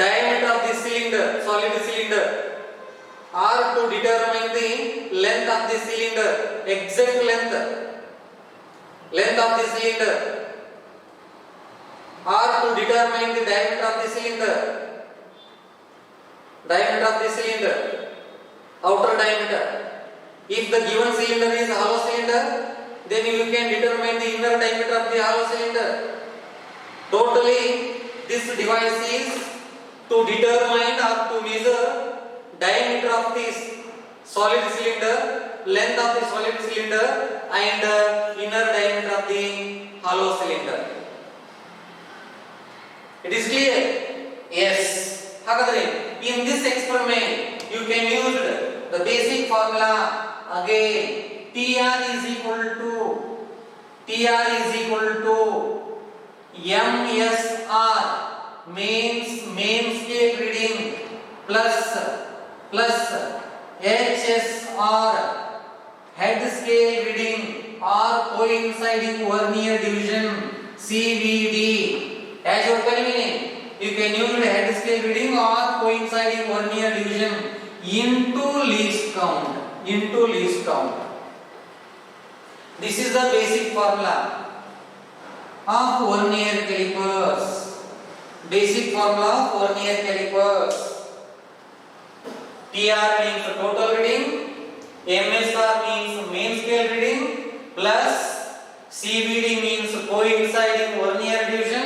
diameter of the cylinder, solid cylinder, or to determine the length of the cylinder, exact length of the cylinder, or to determine the diameter of the cylinder, outer diameter. If the given cylinder is a hollow cylinder, then you can determine the inner diameter of the hollow cylinder. Totally, this device is to determine or to measure diameter of this solid cylinder, length of the solid cylinder, and inner diameter of the hollow cylinder. It is clear? Yes. Hagadre, in this experiment, you can use the basic formula again. TR is equal to MSR, main scale reading, plus HSR, head scale reading, or coinciding vernier division, CVD. As your meaning, you can use the head scale reading or coinciding vernier division into least count. This is the basic formula of vernier calipers. TR means total reading, MSR means main scale reading, plus CVD means coinciding vernier division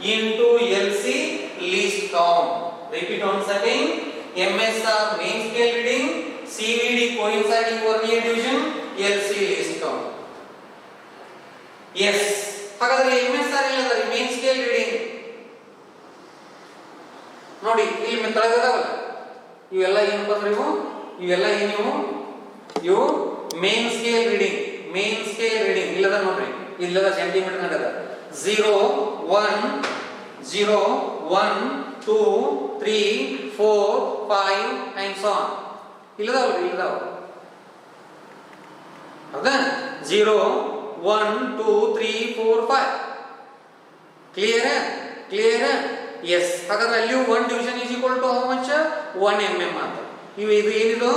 into LC least count. Repeat once again. MSR main scale reading, CVD coinciding vernier division, LC least count. Yes. ಹಾಗಾದ್ರೆ MSR ಇಲ್ಲದ್ರೆ main scale reading ನೋಡಿ ಇಲ್ಲಿ ಕೆಳಗದವಲ್ಲ ಇವೆಲ್ಲ ಏನಪ್ಪ ಅಂದ್ರೆ ಇವು main scale reading ಇಲ್ಲದ ನೋಡ್ರಿ ಇಲ್ಲದ ಸೆಂಟಿಮೀಟರ್ ನಗದ 0 1 0 1 2 3 4 5 and so on ಇಲ್ಲದಾವ ಹೌದಾ 0 1 2 3 4 5 clear yes ಹಾಗಾದ್ರೆ ಅಲ್ಲಿ 1 division is equal to how much 1 mm ಅಂತ ಇದು ಏನಿದು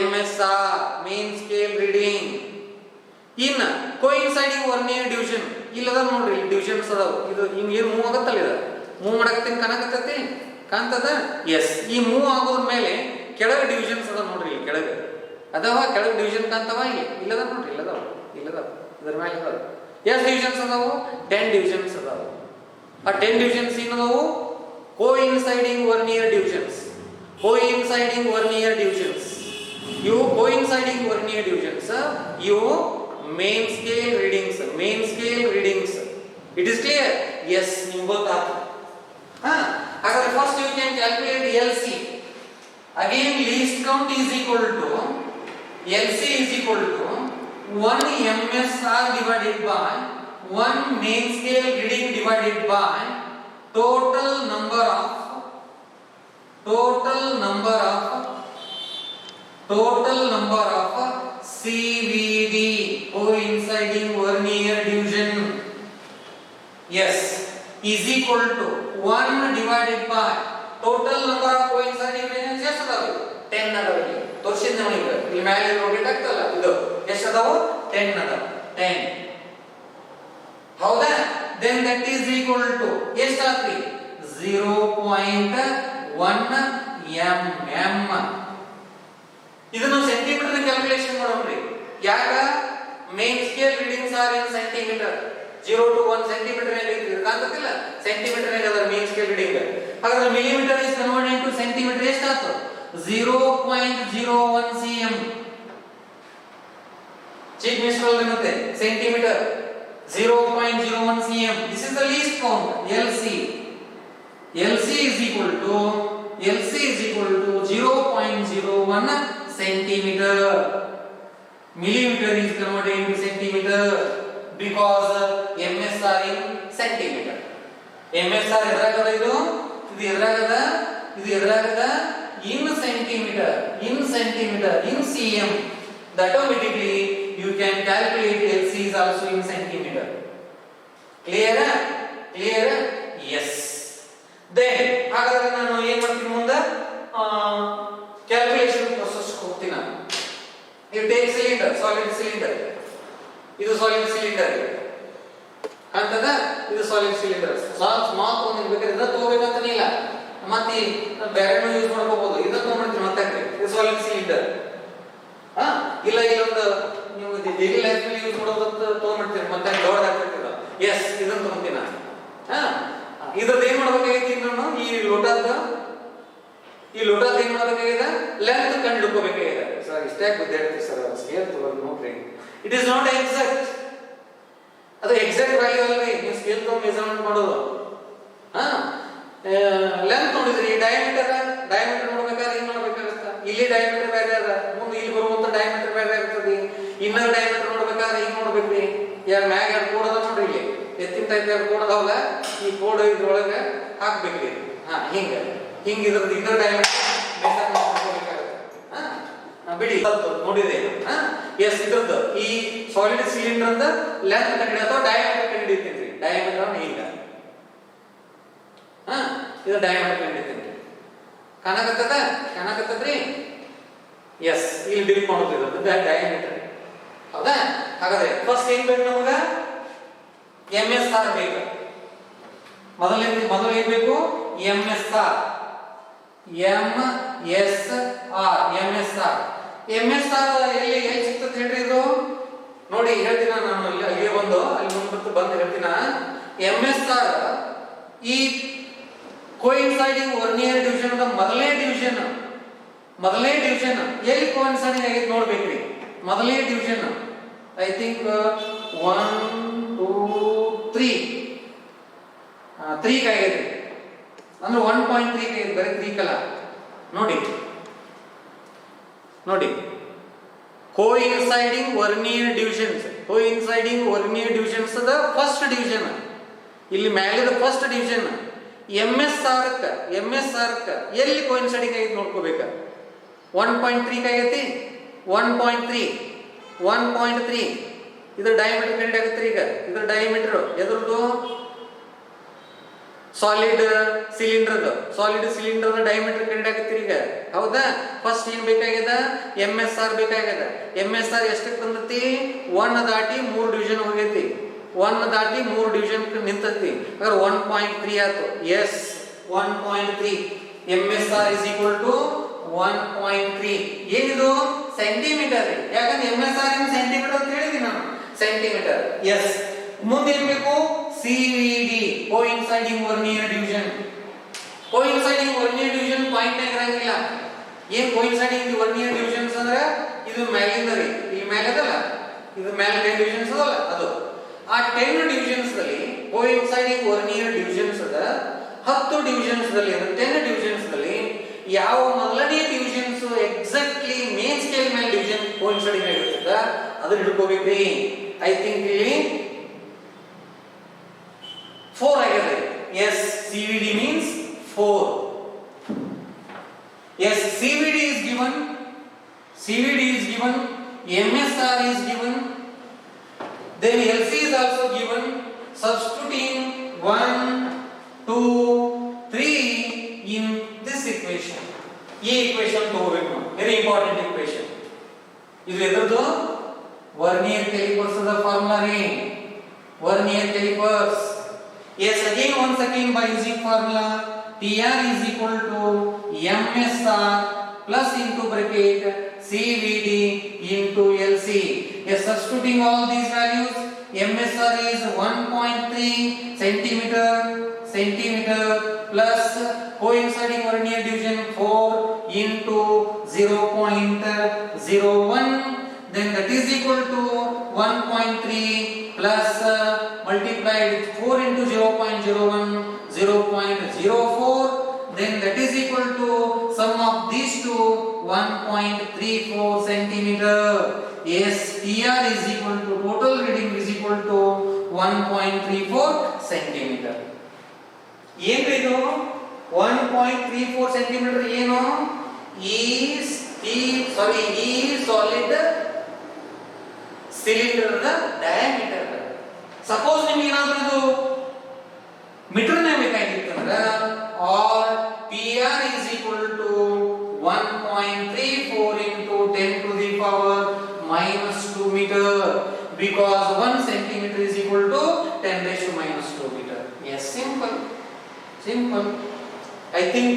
MSR main scale reading ಇನ್ನ coinciding vernier division ಇಲ್ಲದ ನೋಡ್ರಿ ಡಿವಿಷನ್ಸ್ ಅದಾವ ಇದು ಹಿಂಗೆ ಏನು ಮೂವ್ ಆಗತ್ತಲ್ಲ ಇದು ಮೂವ್ ಮಾಡಕತ್ತೀನಿ ಕಾಣ್ತದ ಎಸ್ ಈ ಮೂವ್ ಆಗೋದ ಮೇಲೆ ಕೆಳಗೆ ಡಿವಿಷನ್ಸ್ ಅದ ನೋಡ್ರಿ ಇಲ್ಲಿ ಕೆಳಗೆ ಕೆಳಗೆ ಡಿವಿಷನ್ ಕಾಣ್ತವ ಇಲ್ಲದ ನೋಡ್ರಿ ಇಲ್ಲದ ಇದರ ಮೇಲೆ ಅದಾವ ಎಷ್ಟು ಡಿವಿಷನ್ಸ್ ಅದಾವು 10 ಡಿವಿಷನ್ಸ್ ಅದಾವು ಆ 10 ಡಿವಿಷನ್ಸ್ ಏನದಾವು coinciding vernier divisions ಇವು coinciding vernier divisions ಇವು main scale readings it is clear yes ನಿಮಗೆ ಗೊತ್ತಾಯ್ತು ಹಾಗಾದ್ರೆ first you can calculate LC again least count is equal to LC is equal to 1 MSR divided by 1 main scale reading divided by total number of CVD coinciding vernier division yes is equal to 1 divided by total number of coinciding divisions ಎಷ್ಟು ಅದಾವೆ 10 ಅದಾವೆ ತೋರಿಸಿದ್ದೆ ನೋಡಿ ಇಲ್ಲಿ ಮೇಲೆ ನೋಡಿಟ್ ಆಗ್ತಲ್ಲ ಇದು ಎಷ್ಟು ಅದಾವು 10 ಅದಾವೆ 10 ಹೌದಾ then that is equal to ಎಷ್ಟು ಆಗ್ತದೆ 0.1 mm ಇದನ್ನು ಸೆಂಟಿಮೀಟರ್ ಕ್ಯಾಲ್ಕುಲೇಷನ್ ಮಾಡೋಣ್ರಿ ಯಾಕ main scale readings are in centimetre 0 to 1 centimetre ನಲ್ಲಿ ಕಾಣ್ತದಿಲ್ಲ ಸೆಂಟಿಮೀಟರ್ ನಲ್ಲಿ ಅದರ ಮೇನ್ ಸ್ಕೇಲ್ ರೀಡಿಂಗ್ ಹಾಗಾದ್ರೆ millimetre is converted to centimetre ಎಷ್ಟು ಆಗ್ತದೆ 0.01 cm. Check Mr. centimeter 0.01 cm. This is the least count, LC. LC is equal to 0.01 centimeter. Millimeter is converted into centimeter because MS are in centimeter. MS are ಇದು ಎದುರಾಗದ in centimeter, in cm. That automatically you can calculate LC is also in centimeter. Clear? Yes. Then ಹಾಗಾದ್ರೆ ನಾನು ಏನು ಮಾಡ್ತೀನಿ ಮುಂದೆ calculation process ಹೋಗ್ತೀನಿ ನಾನು. You take cylinder, solid cylinder. ಇದು solid cylinder. ಅಂತದ ಇದು solid cylinder. ಸ್ಮಾಲ್ ಒಂದು ಬೇಕಾದ್ರೆ ಇದು ತಗೋಬೇಕಂತ ಇಲ್ಲ. ಮತ್ತೆ ಬೇರೆನೂ ಯೂಸ್ ಮಾಡ್ಕೋಬಹುದು. ಇದನ್ನ ತಗೊಂಡ್ಬಿಡ್ತೀನಿ ಮತ್ತೆ ಇದು solid cylinder. ಇಲ್ಲ ಇಲ್ಲೊಂದು ನೀವು ಡೈಲಿ ಲೈಫ್ ನಲ್ಲಿ ಯೂಸ್ ಮಾಡೋದಂತ ತಗೊಂಡ್ಬಿಡ್ತೀರಿ ಮತ್ತೆ ಲೋಡ್ ಆಗ್ತಿರ್ತದ. ಎಸ್ ಇದನ್ನ ತಗೊಂತೀನಿ ನಾನು. ಇದ್ರದ್ದು ಏನ್ ಮಾಡ್ಬೇಕಾಗೈತಿ ನಾನು ಈ ಲೋಟದ ಏನ್ ಮಾಡ್ಬೇಕಾಗಿದೆ ಲೆಂತ್ ಕಂಡು ಹಿಡ್ಕೋಬೇಕಾಗಿದೆ. ಸರ್ ಇಷ್ಟೇ ಗುದ್ದಾಡ್ತೀವಿ ಸರ್ ಸ್ಕೇಲ್ ತಗೊಂಡು ನೋಡ್ರಿ. It is not exact. ಅದು ಎಕ್ಸಾಕ್ಟ್ ವ್ಯಾಲ್ಯೂ ಅಲ್ರಿ. ನೀವು ಸ್ಕೇಲ್ ತಗೊಂಡು ಮೆಜರ್ಮೆಂಟ್ ಮಾಡೋದು. ಲೆಂತ್ ನೋಡಿದ್ರಿ ಡಯಾಮೀಟರ್ ನೋಡ್ಬೇಕಾದ್ರೆ ಏನ್ ಮಾಡ್ಬೇಕಾಗತ್ತ ಇಲ್ಲಿ ಡಯಾಮೀಟರ್ ಬೇರೆ ಅದ ಮುಂದೆ ಇಲ್ಲಿ ಬರುವಂತ ಡಯಾಮೀಟರ್ ಬೇರೆ ಆಗ್ತದೆ. ಇನ್ನರ್ ಡಯಾಮೀಟರ್ ನೋಡ್ಬೇಕಾದ್ರೆ ಹಿಂಗ್ ನೋಡ್ಬೇಕ್ರಿ. ಯಾರು ಮ್ಯಾಗ ಎರಡು ಕೋಡ್ ಅದ ನೋಡ್ರಿ ಇಲ್ಲಿ ಎತ್ತಿನ ಟೈಪ್ ಎರಡು ಕೋಡ್ ಅದಾವಲ್ಲ ಈ ಕೋಡ್ ಇದ್ರೊಳಗೆ ಹಾಕ್ಬೇಕ್ರಿ. ಹಿಂಗ ಇದ್ರದ್ದು ಇನ್ನರ್ ಡಯಾಮೀಟರ್ ಮೆಜರ್ ಮಾಡ್ಕೋಬೇಕಾಗತ್ತೆ. ಬಿಡಿ ನೋಡಿದೆ. ಎಸ್ ಇದ್ರದ್ದು ಈ ಸಾಲಿಡ್ ಸಿಲಿಂಡರ್ ಅಂದ ಲೆಂತ್ ಕಂಡು ಅಥವಾ ಡಯಾಮೀಟರ್ ಕಂಡು ಹಿಡಿತೀನಿ. ಡಯಾಮೀಟರ್ ಹಿಂಗ ಇದು ಡಯಾಮೀಟರ್ ಕಂಡು ಹಿಡಿತೀನಿ. ಕಾಣಕತ್ತದ್ರಿ? ಎಸ್ ಇಲ್ಲಿ ಡಿಲೀಟ್ ಮಾಡೋದು ಡಯಾಮೀಟರ್. ಹೌದಾ? ಹಾಗಾದ್ರೆ ಫಸ್ಟ್ ಏನ್ ಬೇಕು ನಮಗ MSR ಬೇಕು. ಮೊದಲು ಏನ್ ಬೇಕು MSR. ಎಲ್ಲಿ ಸಿಗ್ತದೆ ಹೇಳ್ರಿ ಇದು ನೋಡಿ ಹೇಳ್ತೀನ ನಾನು. ಅಲ್ಲಿಗೆ ಬಂದು ಬಂದು ಹೇಳ್ತೀನ. MSR ಈ ಕೋಇನ್ಸೈಡಿಂಗ್ ವರ್ನಿಯರ್ ಡಿವಿಷನ್ ಮೊದಲನೇ ಡಿವಿಷನ್ ಎಲ್ಲಿ ಕೋಇನ್ಸೈಡಿಂಗ್ ಆಗೈತೆ ನೋಡ್ಬೇಕ್ರಿ. ಮೊದಲನೇ ಡಿವಿಷನ್ ಐ ಥಿಂಕ್ 1 2 3 ಆಗೈತೆ ಅಂದ್ರೆ 1.3 ಆಗೈತೆ. ಬರೀ 3 ಕಲ ನೋಡಿ coinciding vernier divisions the first division. ಇಲ್ಲಿ ಮೇಲಿದ ಫಸ್ಟ್ ಡಿವಿಷನ್ MSR ಎಲ್ಲಿ ಕೋಇನ್ಸೈಡಿಂಗ್ ಆಗೈತೆ ನೋಡ್ಕೋಬೇಕ. 1.3 ಆಗೈತಿ. 1.3 ಇದ್ರ ಡಯಾಮೀಟರ್ ಕಂಡು ಆಗುತ್ತೆ. ಈಗ ಇದ್ರ ಡಯಾಮೀಟರ್ ಎದ್ರದ್ದು ಸಾಲಿಡ್ ಸಿಲಿಂಡರ್ ಡಯಾಮೀಟರ್ ಕಂಡು ಆಗುತ್ತೆ. ಈಗ ಹೌದಾ? ಫಸ್ಟ್ ಏನ್ ಬೇಕಾಗ್ಯದ MSR ಬೇಕಾಗ್ಯದ. MSR ಎಷ್ಟಕ್ಕೆ ಬಂದತಿ? 1 ದಾಟಿ 3 ಡಿವಿಷನ್ ಹೋಗೈತಿ. 1 ದಾಟಿ 3 ಡಿವಿಷನ್ ನಿಂತತಿ. ಹಾಗಾದ್ರೆ 1.3 ಆಯ್ತು. Yes 1.3 MSR is equal to 1.3. ಏನಿದು ಸೆಂಟಿಮೀಟರ್. ಯಾಕಂದ್ರೆ MSR ಇನ್ ಸೆಂಟಿಮೀಟರ್ ಅಂತ ಹೇಳಿದೀನಿ ನಾನು. ಸೆಂಟಿಮೀಟರ್. ಎಸ್ ಮುಂದೆ ಏನ್ ಬೇಕು CVD ಕೋಇನ್ಸೈಡಿಂಗ್ ವರ್ನಿಯರ್ ಡಿವಿಷನ್. ಪಾಯಿಂಟ್ ಇರಂಗಿಲ್ಲ. ಏನ್ ಕೋಇನ್ಸೈಡಿಂಗ್ ವರ್ನಿಯರ್ ಡಿವಿಷನ್ಸ್ ಅಂದ್ರೆ ಇದು ಮ್ಯಾಲಿಂದ ರೀ ಇಲ್ಲಿ ಮ್ಯಾಲದಲ್ಲ ಇದು ಮ್ಯಾಲ 10 ಡಿವಿಷನ್ಸ್ ಅದಲ್ಲ ಅದು. ಆ 10 ಡಿವಿಷನ್ಸ್ ದಲ್ಲಿ ಕೋಇನ್ಸೈಡಿಂಗ್ ವರ್ನಿಯರ್ ಡಿವಿಷನ್ಸ್ ಅದ 10 ಡಿವಿಷನ್ಸ್ ದಲ್ಲಿ 10 ಡಿವಿಷನ್ಸ್ ದಲ್ಲಿ ಯಾವ ಮೊದಲನೇ ಡಿವಿಷನ್ಸ್ ಎಕ್ಸಾಕ್ಟ್ಲಿ ಮೇನ್ ಸ್ಕೇಲ್ ಮೇಲೆ ಡಿವಿಷನ್ ಕೋಇನ್ಸೈಡಿಂಗ್ ಆಗಿರ್ತದ ಅದನ್ನ ಹಿಡ್ಕೋಬೇಕ್ರಿ. ಐ ಥಿಂಕ್ ಇಲ್ಲಿ 4 ಆಗಿದೆ. Yes CVD means 4. Yes, CVD is given, MSR is given, then LC is also given. Substituting 1, 2, 3 in this equation. ಈ equation ತಗೋಬೇಕು. Very important equation. ಇದು ಎದರದು vernier callipers the formula ರೀ. Vernier callipers. Yes, once again by using formula TR is equal to MSR plus into bracket CVD into LC. Yes, substituting all these values, MSR is 1.3 centimeter plus coinciding Vernier division 4 into 0.01, then that is equal to 1.3 plus multiplied with 4 into 0.01, 0.04, then that is equal to sum of these two 1.34 centimeter. Yes, PR is equal to total reading is equal to 1.34 centimeter. ಏನು 1.34 centimeter ಏನು ಈ solid cylinder the diameter. Suppose ನಿಮಗೆ ಏನಾದರೂ ಇದು metre ನೇ ಬೇಕಾಗಿತ್ತಂದ್ರೆ or PR is equal to 1.34 into 10 to the power minus 2 meter, because 1 centimeter is equal to 10 raised to minus 2 meter. Yes, simple. I think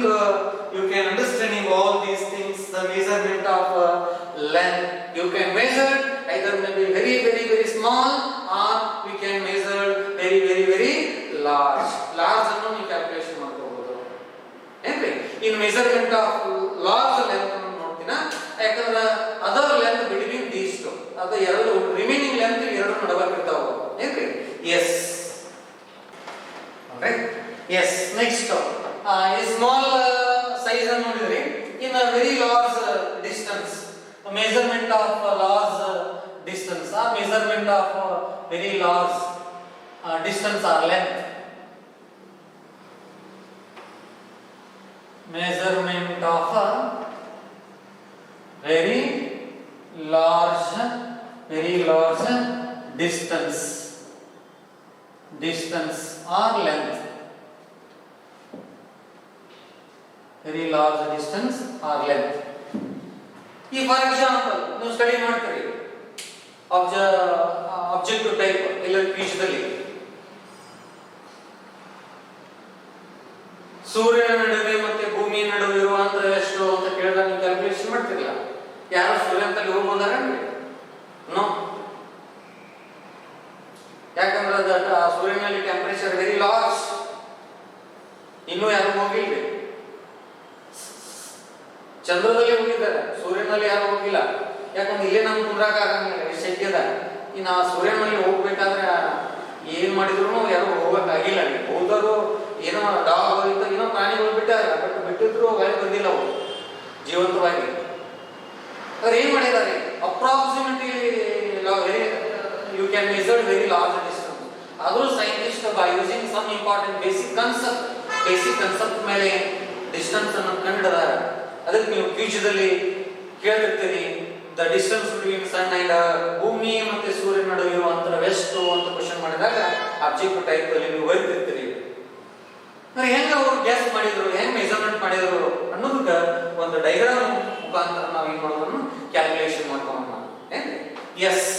you can understanding all these things. The measurement of length, you can measure either maybe very small, or we can measure very large. Large ಅನ್ನು ನೀವು calculation ಮಾಡ್ಕೋಬಹುದು. ಏನ್ರಿ in measurement of large length ಅನ್ನು ನೋಡ್ತೀನ, ಯಾಕಂದ್ರೆ other length between these two, ಅದು ಎರಡು remaining length ಎರಡು ನಡುವೆ ಇರ್ತಾವ. ಏನ್ರಿ yes, right? Yes, next small size ಅನ್ನು ನೋಡಿದ್ರಿ. in a very large distance, measurement of large distance or measurement of very large distance or length. Measurement of a very large distance or length. Very large distance or length. If for example ನೀವು study ಮಾಡ್ತೀರಿ objective type ಇಲ್ಲ ಕ್ವಿಜ್ದಲ್ಲಿ ಸೂರ್ಯನ ನಡುವೆ ಮತ್ತೆ ಭೂಮಿಯ ನಡುವೆ ಇರುವ ಅಂತರ ಎಷ್ಟು ಅಂತ ಕೇಳಿದಾಗ ನೀವು ಕ್ಯಾಲ್ಕುಲೇಷನ್ ಮಾಡ್ತಿರಲ್ಲ. ಯಾರು ಸೂರ್ಯನಲ್ಲಿ ಹೋಗಿ ಬಂದಾರೇನ್ರಿ? ನೋ. ಯಾಕಂದ್ರೆ ಸೂರ್ಯನಲ್ಲಿ ಟೆಂಪರೇಚರ್ ವೆರಿ ಲಾರ್ಜ್, ಇನ್ನೂ ಯಾರು ಹೋಗಿಲ್ರಿ. ಚಂದ್ರದಲ್ಲಿ ಹೋಗಿದ್ದಾರೆ, ಸೂರ್ಯನಲ್ಲಿ ಯಾರು ಹೋಗಿಲ್ಲ. ಯಾಕಂದ್ರೆ ಇಲ್ಲೇ ನಮ್ಗೆ ಕುಂದ್ರಾಕ ಆಗಂಗಿಲ್ಲ, ಎಷ್ಟು ಶಕ್ಯದ. ಇನ್ನು ಆ ಸೂರ್ಯನಲ್ಲಿ ಹೋಗ್ಬೇಕಾದ್ರೆ ಏನ್ ಮಾಡಿದ್ರು ಯಾರು ಹೋಗಕ್ಕಾಗಿಲ್ಲ. ಹೋದರು ಏನೋ ಡಾಗ್ ಹೋಗಿತ್ತು, ಏನೋ ಪ್ರಾಣಿಗಳು ಬಿಟ್ಟಾರೆ, ಬಟ್ ಬಿಟ್ಟಿದ್ರು ಹೊಳೆ ಬಂದಿಲ್ಲ ಅವು ಜೀವಂತವಾಗಿ. ಅವ್ರು ಏನ್ ಮಾಡಿದ್ದಾರೆ, approximately you can measure very large distance. ಆದರೂ scientist by using some important basic concept ಮೇಲೆ ಡಿಸ್ಟೆನ್ಸ್ ಅನ್ನು ಕಂಡಿದ್ದಾರೆ. ಅದಕ್ಕೆ ನೀವು ಕ್ವಿಜ್ದಲ್ಲಿ ಕೇಳಿರ್ತೀರಿ, the distance between sun and ಭೂಮಿ ಮತ್ತೆ ಸೂರ್ಯನ ನಡುವೆ ಇರುವ ಅಂತರ ಎಷ್ಟು ಅಂತ ಕ್ವಶನ್ ಮಾಡಿದಾಗ ಆಬ್ಜೆಕ್ಟ್ ಟೈಪ್ ಅಲ್ಲಿ ನೀವು ಬರೀತಿರ್ತೀರಿ. ಹೆಂಗ ಅವರು ಗೆಸ್ ಮಾಡಿದ್ರು, ಹೆಂಗ್ ಮೆಜರ್ಮೆಂಟ್ ಮಾಡಿದ್ರು ಅನ್ನೋದಕ್ಕೆ ಒಂದು ಡೈಗ್ರಾಮ್ ಮುಖಾಂತರ ನಾವು ಏನ್ ಮಾಡೋದನ್ನು ಕ್ಯಾಲ್ಕುಲೇಷನ್ ಮಾಡ್ಕೊಳ್ಳೋಣ. ಎಸ್,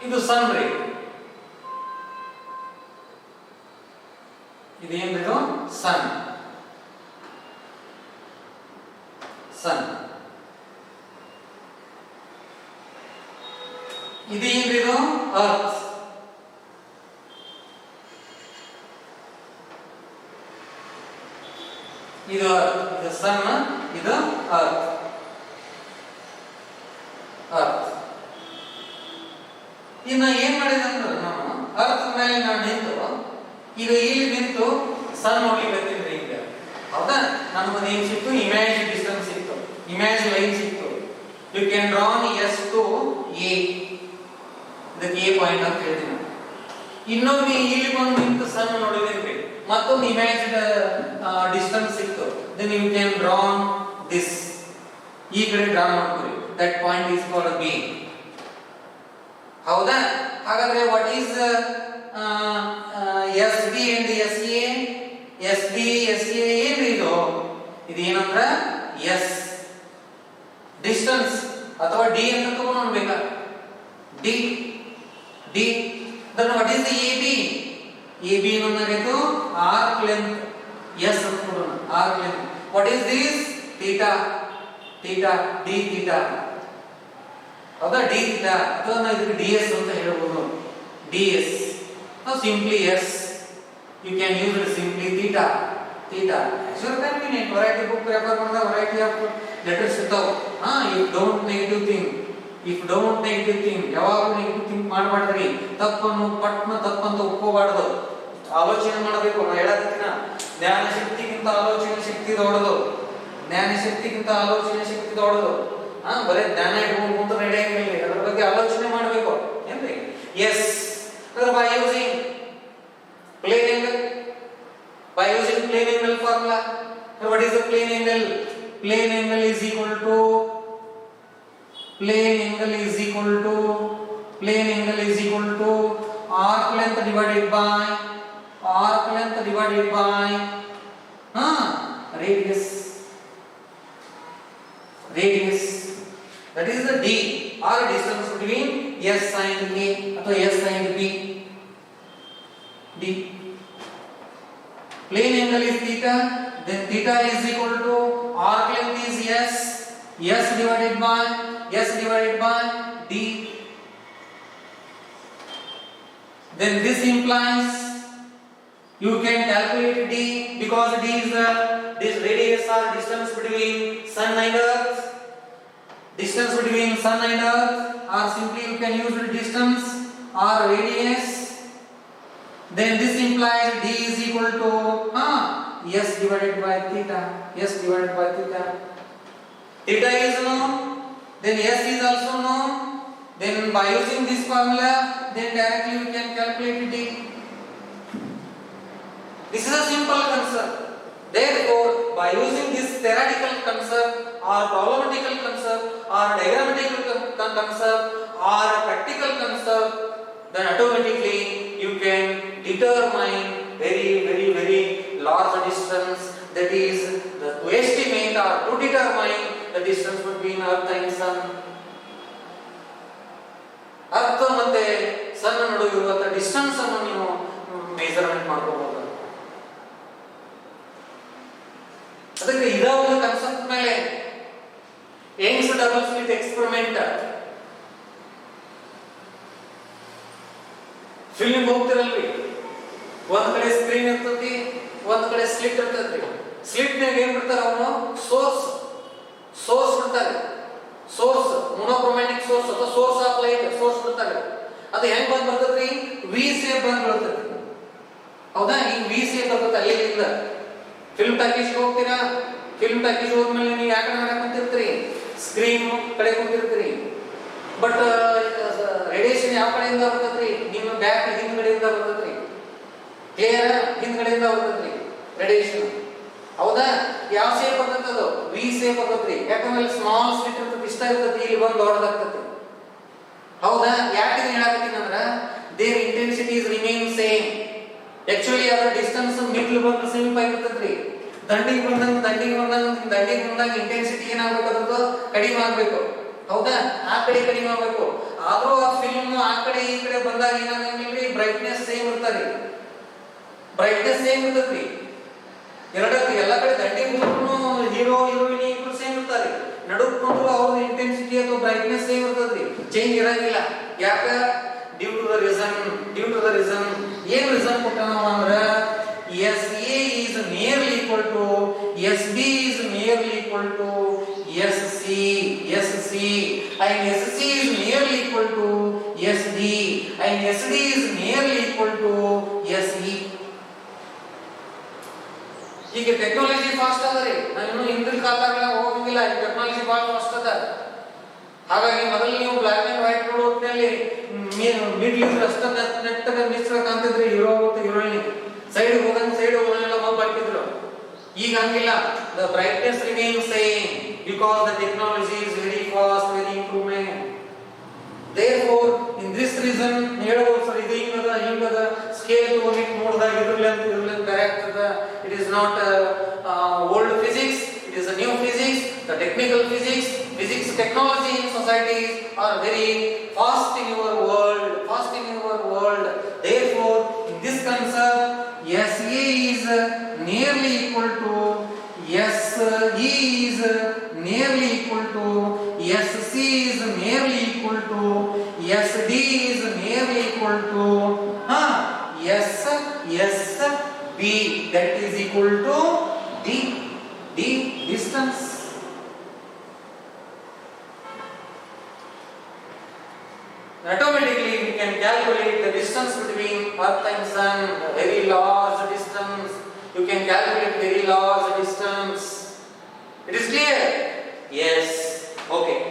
ಇದು ಸನ್ ರೀ, ಇದೇನಿದು ಸನ್. ಇದೇನಿದು ಅರ್ತ್. ಇದು ಸನ್, ಇದು ಅರ್ತ್. ಇನ್ನ ಏನ್ ಮಾಡಿದೆ ಅಂದ್ರೆ ನಾನು ಅರ್ತ್ ಮೇಲೆ ನಾನು ನಿಂತು ಈಗ ಇಲ್ಲಿ ನಿಂತು ಸನ್ ನೋಡ್ಲಿಕ್ಕೆ ಈಗ ಹೌದಾ, ನಮ್ಗೆ ಏನ್ ಸಿಕ್ತು, ಇಮೇಜ್ ಡಿಸ್ಟೆನ್ಸ್ ಸಿಕ್ತು, ಇಮೇಜ್ ಲೈನ್ ಸಿಕ್ತು. You can draw S to A, ಇದಕ್ಕೆ ಎ ಪಾಯಿಂಟ್ ಅಂತ ಹೇಳ್ತೀನಿ. ಇನ್ನೊಮ್ಮೆ ಇಲ್ಲಿ ಬಂದು ನಿಂತು ಸನ್ ನೋಡಿದ್ರಿ, ಮತ್ತೊಂದು ಇಮೇಜ್ ಡಿಸ್ಟೆನ್ಸ್ ಸಿಕ್ತು. Then you can draw this, ಈ ಕಡೆ ಡ್ರಾ ಮಾಡ್ತೀವಿ. That point is called B. ಹೌದಾ? ಹಾಗಾದ್ರೆ what is S B and S A? S B S A ಏನ್ರಿ ಇದು? ಇದೇನಂದ್ರ ಎಸ್ ಡಿಸ್ಟೆನ್ಸ್ ಅಥವಾ ಡಿ ಅಂತ ತಗೊಂಡ್ಬೇಕಾ, D. then what is the AB? AB ಅನ್ನೋದು arc length, S ಅಂತ ಕೊಡೋಣ, arc length. What is this? theta, d theta. ಹೌದಾ? d theta ಅಥವಾ ನಾವು ಇದಕ್ಕೆ ds ಅಂತ ಹೇಳ್ಬೋದು, ds. ನಾವು simply S. you can use it simply theta. Theta. As your convenient. Variety book refer ಮಾಡಿದ variety of letters ಇರ್ತಾವ. If don't negative thing. If don't negative thing. ಯಾವಾಗಲೂ negative thing ಮಾಡಬಾರ್ದ್ರಿ. ತಪ್ಪನ್ನು ಪಟ್ನ ತಪ್ಪಂತ ಒಪ್ಕೋಬಾರ್ದು. ಆಲೋಚನೆ ಮಾಡಬೇಕು. ನಾನು ಹೇಳತ್ತೀನಿ ಜ್ಞಾನ ಶಕ್ತಿಗಿಂತ ಆಲೋಚನೆ ಶಕ್ತಿ ದೊಡ್ಡದು. ಜ್ಞಾನ ಶಕ್ತಿಗಿಂತ ಆಲೋಚನೆ ಶಕ್ತಿ ದೊಡ್ಡದು. ಬರೇ ಜ್ಞಾನ ಇಟ್ಕೊಂಡು ಮುಂದೆ ನಡೆಯಂಗಿಲ್ಲ. ಅದರ ಬಗ್ಗೆ ಆಲೋಚನೆ ಮಾಡಬೇಕು. ಏನ್ರಿ? Yes. By using plane angle. By using plane angle formula. What is the plane angle? Plane angle is equal to arc length divided by radius. That is the d or distance between S and A or S and B. D. Plane angle is theta. Then theta is equal to arc length is S divided by D. Then this implies you can calculate D because D is this radius or distance between Sun and Earth. Distance between Sun and Earth, or simply you can use the distance or radius. Then this implies D is equal to S divided by theta. Theta is known, then S is also known. Then by using this formula, then directly we can calculate D. This is a simple concept. Therefore, by using this theoretical concept or problematical concept or diagrammatical concept or practical concept, then automatically you can determine very large distance, that is to estimate or to determine the distance between Earth and Sun. Earth ಮತ್ತೆ Sun ನಡುವೆ ಇರುವ distance ಅನ್ನು ನೀವು measurement ಮಾಡಬಹುದು. ಅದಕ್ಕೆ ಇದ ಒಂದು concept ಮೇಲೆ Young's double slit experiment film ಹೋಗ್ತಿರಲ್ರಿ, ಒಂದ್ ಕಡೆ ಸ್ಕ್ರೀನ್ ಇರ್ತೈತಿ, ಒಂದ್ ಕಡೆ ಸ್ಲಿಟ್ ಇರ್ತೈತಿ. ಸ್ಲಿಟ್ ನಾಗ ಏನ್ ಬಿಡ್ತಾರ ಅವನು ಸೋರ್ಸ್ ಬಿಡ್ತಾರೆ. ಸೋರ್ಸ್ ಮೊನೋಕ್ರೋಮ್ಯಾಟಿಕ್ ಸೋರ್ಸ್ ಅಥವಾ ಸೋರ್ಸ್ ಆಫ್ ಲೈಟ್ ಬಿಡ್ತಾರೆ. ಅದು ಹೆಂಗ್ ಬಂದ್ ಬರ್ತೈತ್ರಿ? ವಿ ಸೇಪ್ ಬಂದ್ ಬರ್ತೈತಿ. ಹೌದಾ? ಈ ವಿ ಸೇಪ್ ಬರ್ತೈತಿ ಅಲ್ಲಿಂದ. ಫಿಲ್ಮ್ ಟಾಕೀಸ್ ಹೋಗ್ತೀರಾ, ಫಿಲ್ಮ್ ಟಾಕೀಸ್ ಹೋದ್ಮೇಲೆ ನೀವು ಯಾಕೆ ಕುಂತಿರ್ತೀರಿ? ಸ್ಕ್ರೀನ್ ಕಡೆ ಕುಂತಿರ್ತೀರಿ. ಬಟ್ ರೇಡಿಯೇಷನ್ ಯಾವ ಕಡೆಯಿಂದ ಬರ್ತೈತ್ರಿ? ನಿಮ್ಮ ಬ್ಯಾಕ್ ಹಿಂದ್ಗಡೆಯಿಂದ ಬರ್ತೈತ್ರಿ. ಕ್ಲಿಯರ್? ಹಿಂದ್ಗಡೆಯಿಂದ ಬರ್ತೈತ್ರಿ ರೇಡಿಯೇಷನ್. ಹೌದಾ? ಯಾವ ಶೇಪ್ ಬರ್ತೈತೆ? ಅದು ವಿ ಶೇಪ್ ಬರ್ತೈತ್ರಿ. ಯಾಕಂದ್ರೆ ಸ್ಮಾಲ್ ಸ್ಲಿಟ್ ಇರ್ತೈತಿ, ಇಷ್ಟ ಇರ್ತೈತಿ, ಇಲ್ಲಿ ಬಂದು ದೊಡ್ಡದಾಗ್ತೈತಿ. ಹೌದಾ? ಯಾಕೆ ಹೇಳಕತ್ತೀನಿ ಅಂದ್ರ there intensity is remain same. Actually ಅದರ ಡಿಸ್ಟೆನ್ಸ್ ಮಿಡ್ಲ್ ಬಂದು ಸೇಮ್ ಆಗಿರ್ತೈತ್ರಿ. ದಂಡಿಗೆ ಬಂದಾಗ ಇಂಟೆನ್ಸಿಟಿ ಏನಾಗಬೇಕು? ಕಡಿಮೆ ಆಗ್ಬೇಕು. ಹೌದಾ? ಆ ಕಡೆ ಕಡಿಮೆ ಆಗ್ಬೇಕು. ಆದ್ರೂ ಆ ಫಿಲ್ಮ್ ಆ ಕಡೆ ಈ ಕಡೆ ಬಂದಾಗ ಏನಾಗಂಗಿಲ್ರಿ, ಬ್ರೈಟ್ನೆಸ್ ಸೇಮ್ ಇರ್ತದೆ. ಎಲ್ಲ ಕಡೆ ದಂಡಿಗೆ ಬಂದ್ರು ಹೀರೋ ಹೀರೋಯಿನ್ ಇಬ್ರು ಸೇಮ್ ಇರ್ತಾರೆ. ನಡುಕ್ ಬಂದ್ರು ಅವ್ರ ಇಂಟೆನ್ಸಿಟಿ ಅಥವಾ ಬ್ರೈಟ್ನೆಸ್ ಸೇಮ್ ಇರ್ತದ್ರಿ, ಚೇಂಜ್ ಇರಂಗಿಲ್ಲ. ಯಾಕ? ಡ್ಯೂ ಟು ದ ರೀಸನ್ ಏನ್ ರೀಸನ್ ಕೊಟ್ಟಾನವ ಅಂದ್ರ SA is nearly equal to SB is nearly equal to SC and SC is nearly equal to SD and SD is nearly equal to SE. ಈಗ technology fast ಅದರಿ. ನಾನು ಹಿಂದಿನ ಕಾಲದಾಗ ಹೋಗಂಗಿಲ್ಲ, technology ಬಹಳ fast ಅದ. ಹಾಗಾಗಿ ಮೊದಲು ನೀವು ಬ್ಲಾಕ್ ಅಂಡ್ ವೈಟ್ ನೋಡೋದ್ರಲ್ಲಿ ಮಿಡ್ಲ್ ಅಷ್ಟ ನೆಟ್ಟಗ ಮಿಶ್ರ ಕಾಣ್ತಿದ್ರಿ ಹೀರೋ ಮತ್ತು ಹೀರೋಯಿನ್. ಸೈಡ್ ಹೋಗಂಗೆಲ್ಲ ಮೊಬ್ ಹಾಕಿದ್ರು. ಈಗ ಹಂಗಿಲ್ಲ. The brightness remain same because the technology is very fast, very improvement. Therefore, in this reason, ಹೇಳಬಹುದು ಸರ್, ಇದು ಹಿಂಗದ ಸ್ಕೇಲ್ ತಗೊಂಡು ನೋಡಿದಾಗ ಇದ್ರಲ್ಲ ಕರೆಕ್ಟ್ ಅದ. It is not old physics, it is a new physics, the technical physics technology in societies are very fast in your world. Therefore, in this concept, SA is nearly equal to SE is nearly equal to SC is nearly equal to SD is nearly equal to equal to d distance. Automatically we can calculate the distance between Earth and Sun, a very large distance. You can calculate very large distance. It is clear? Yes. Okay.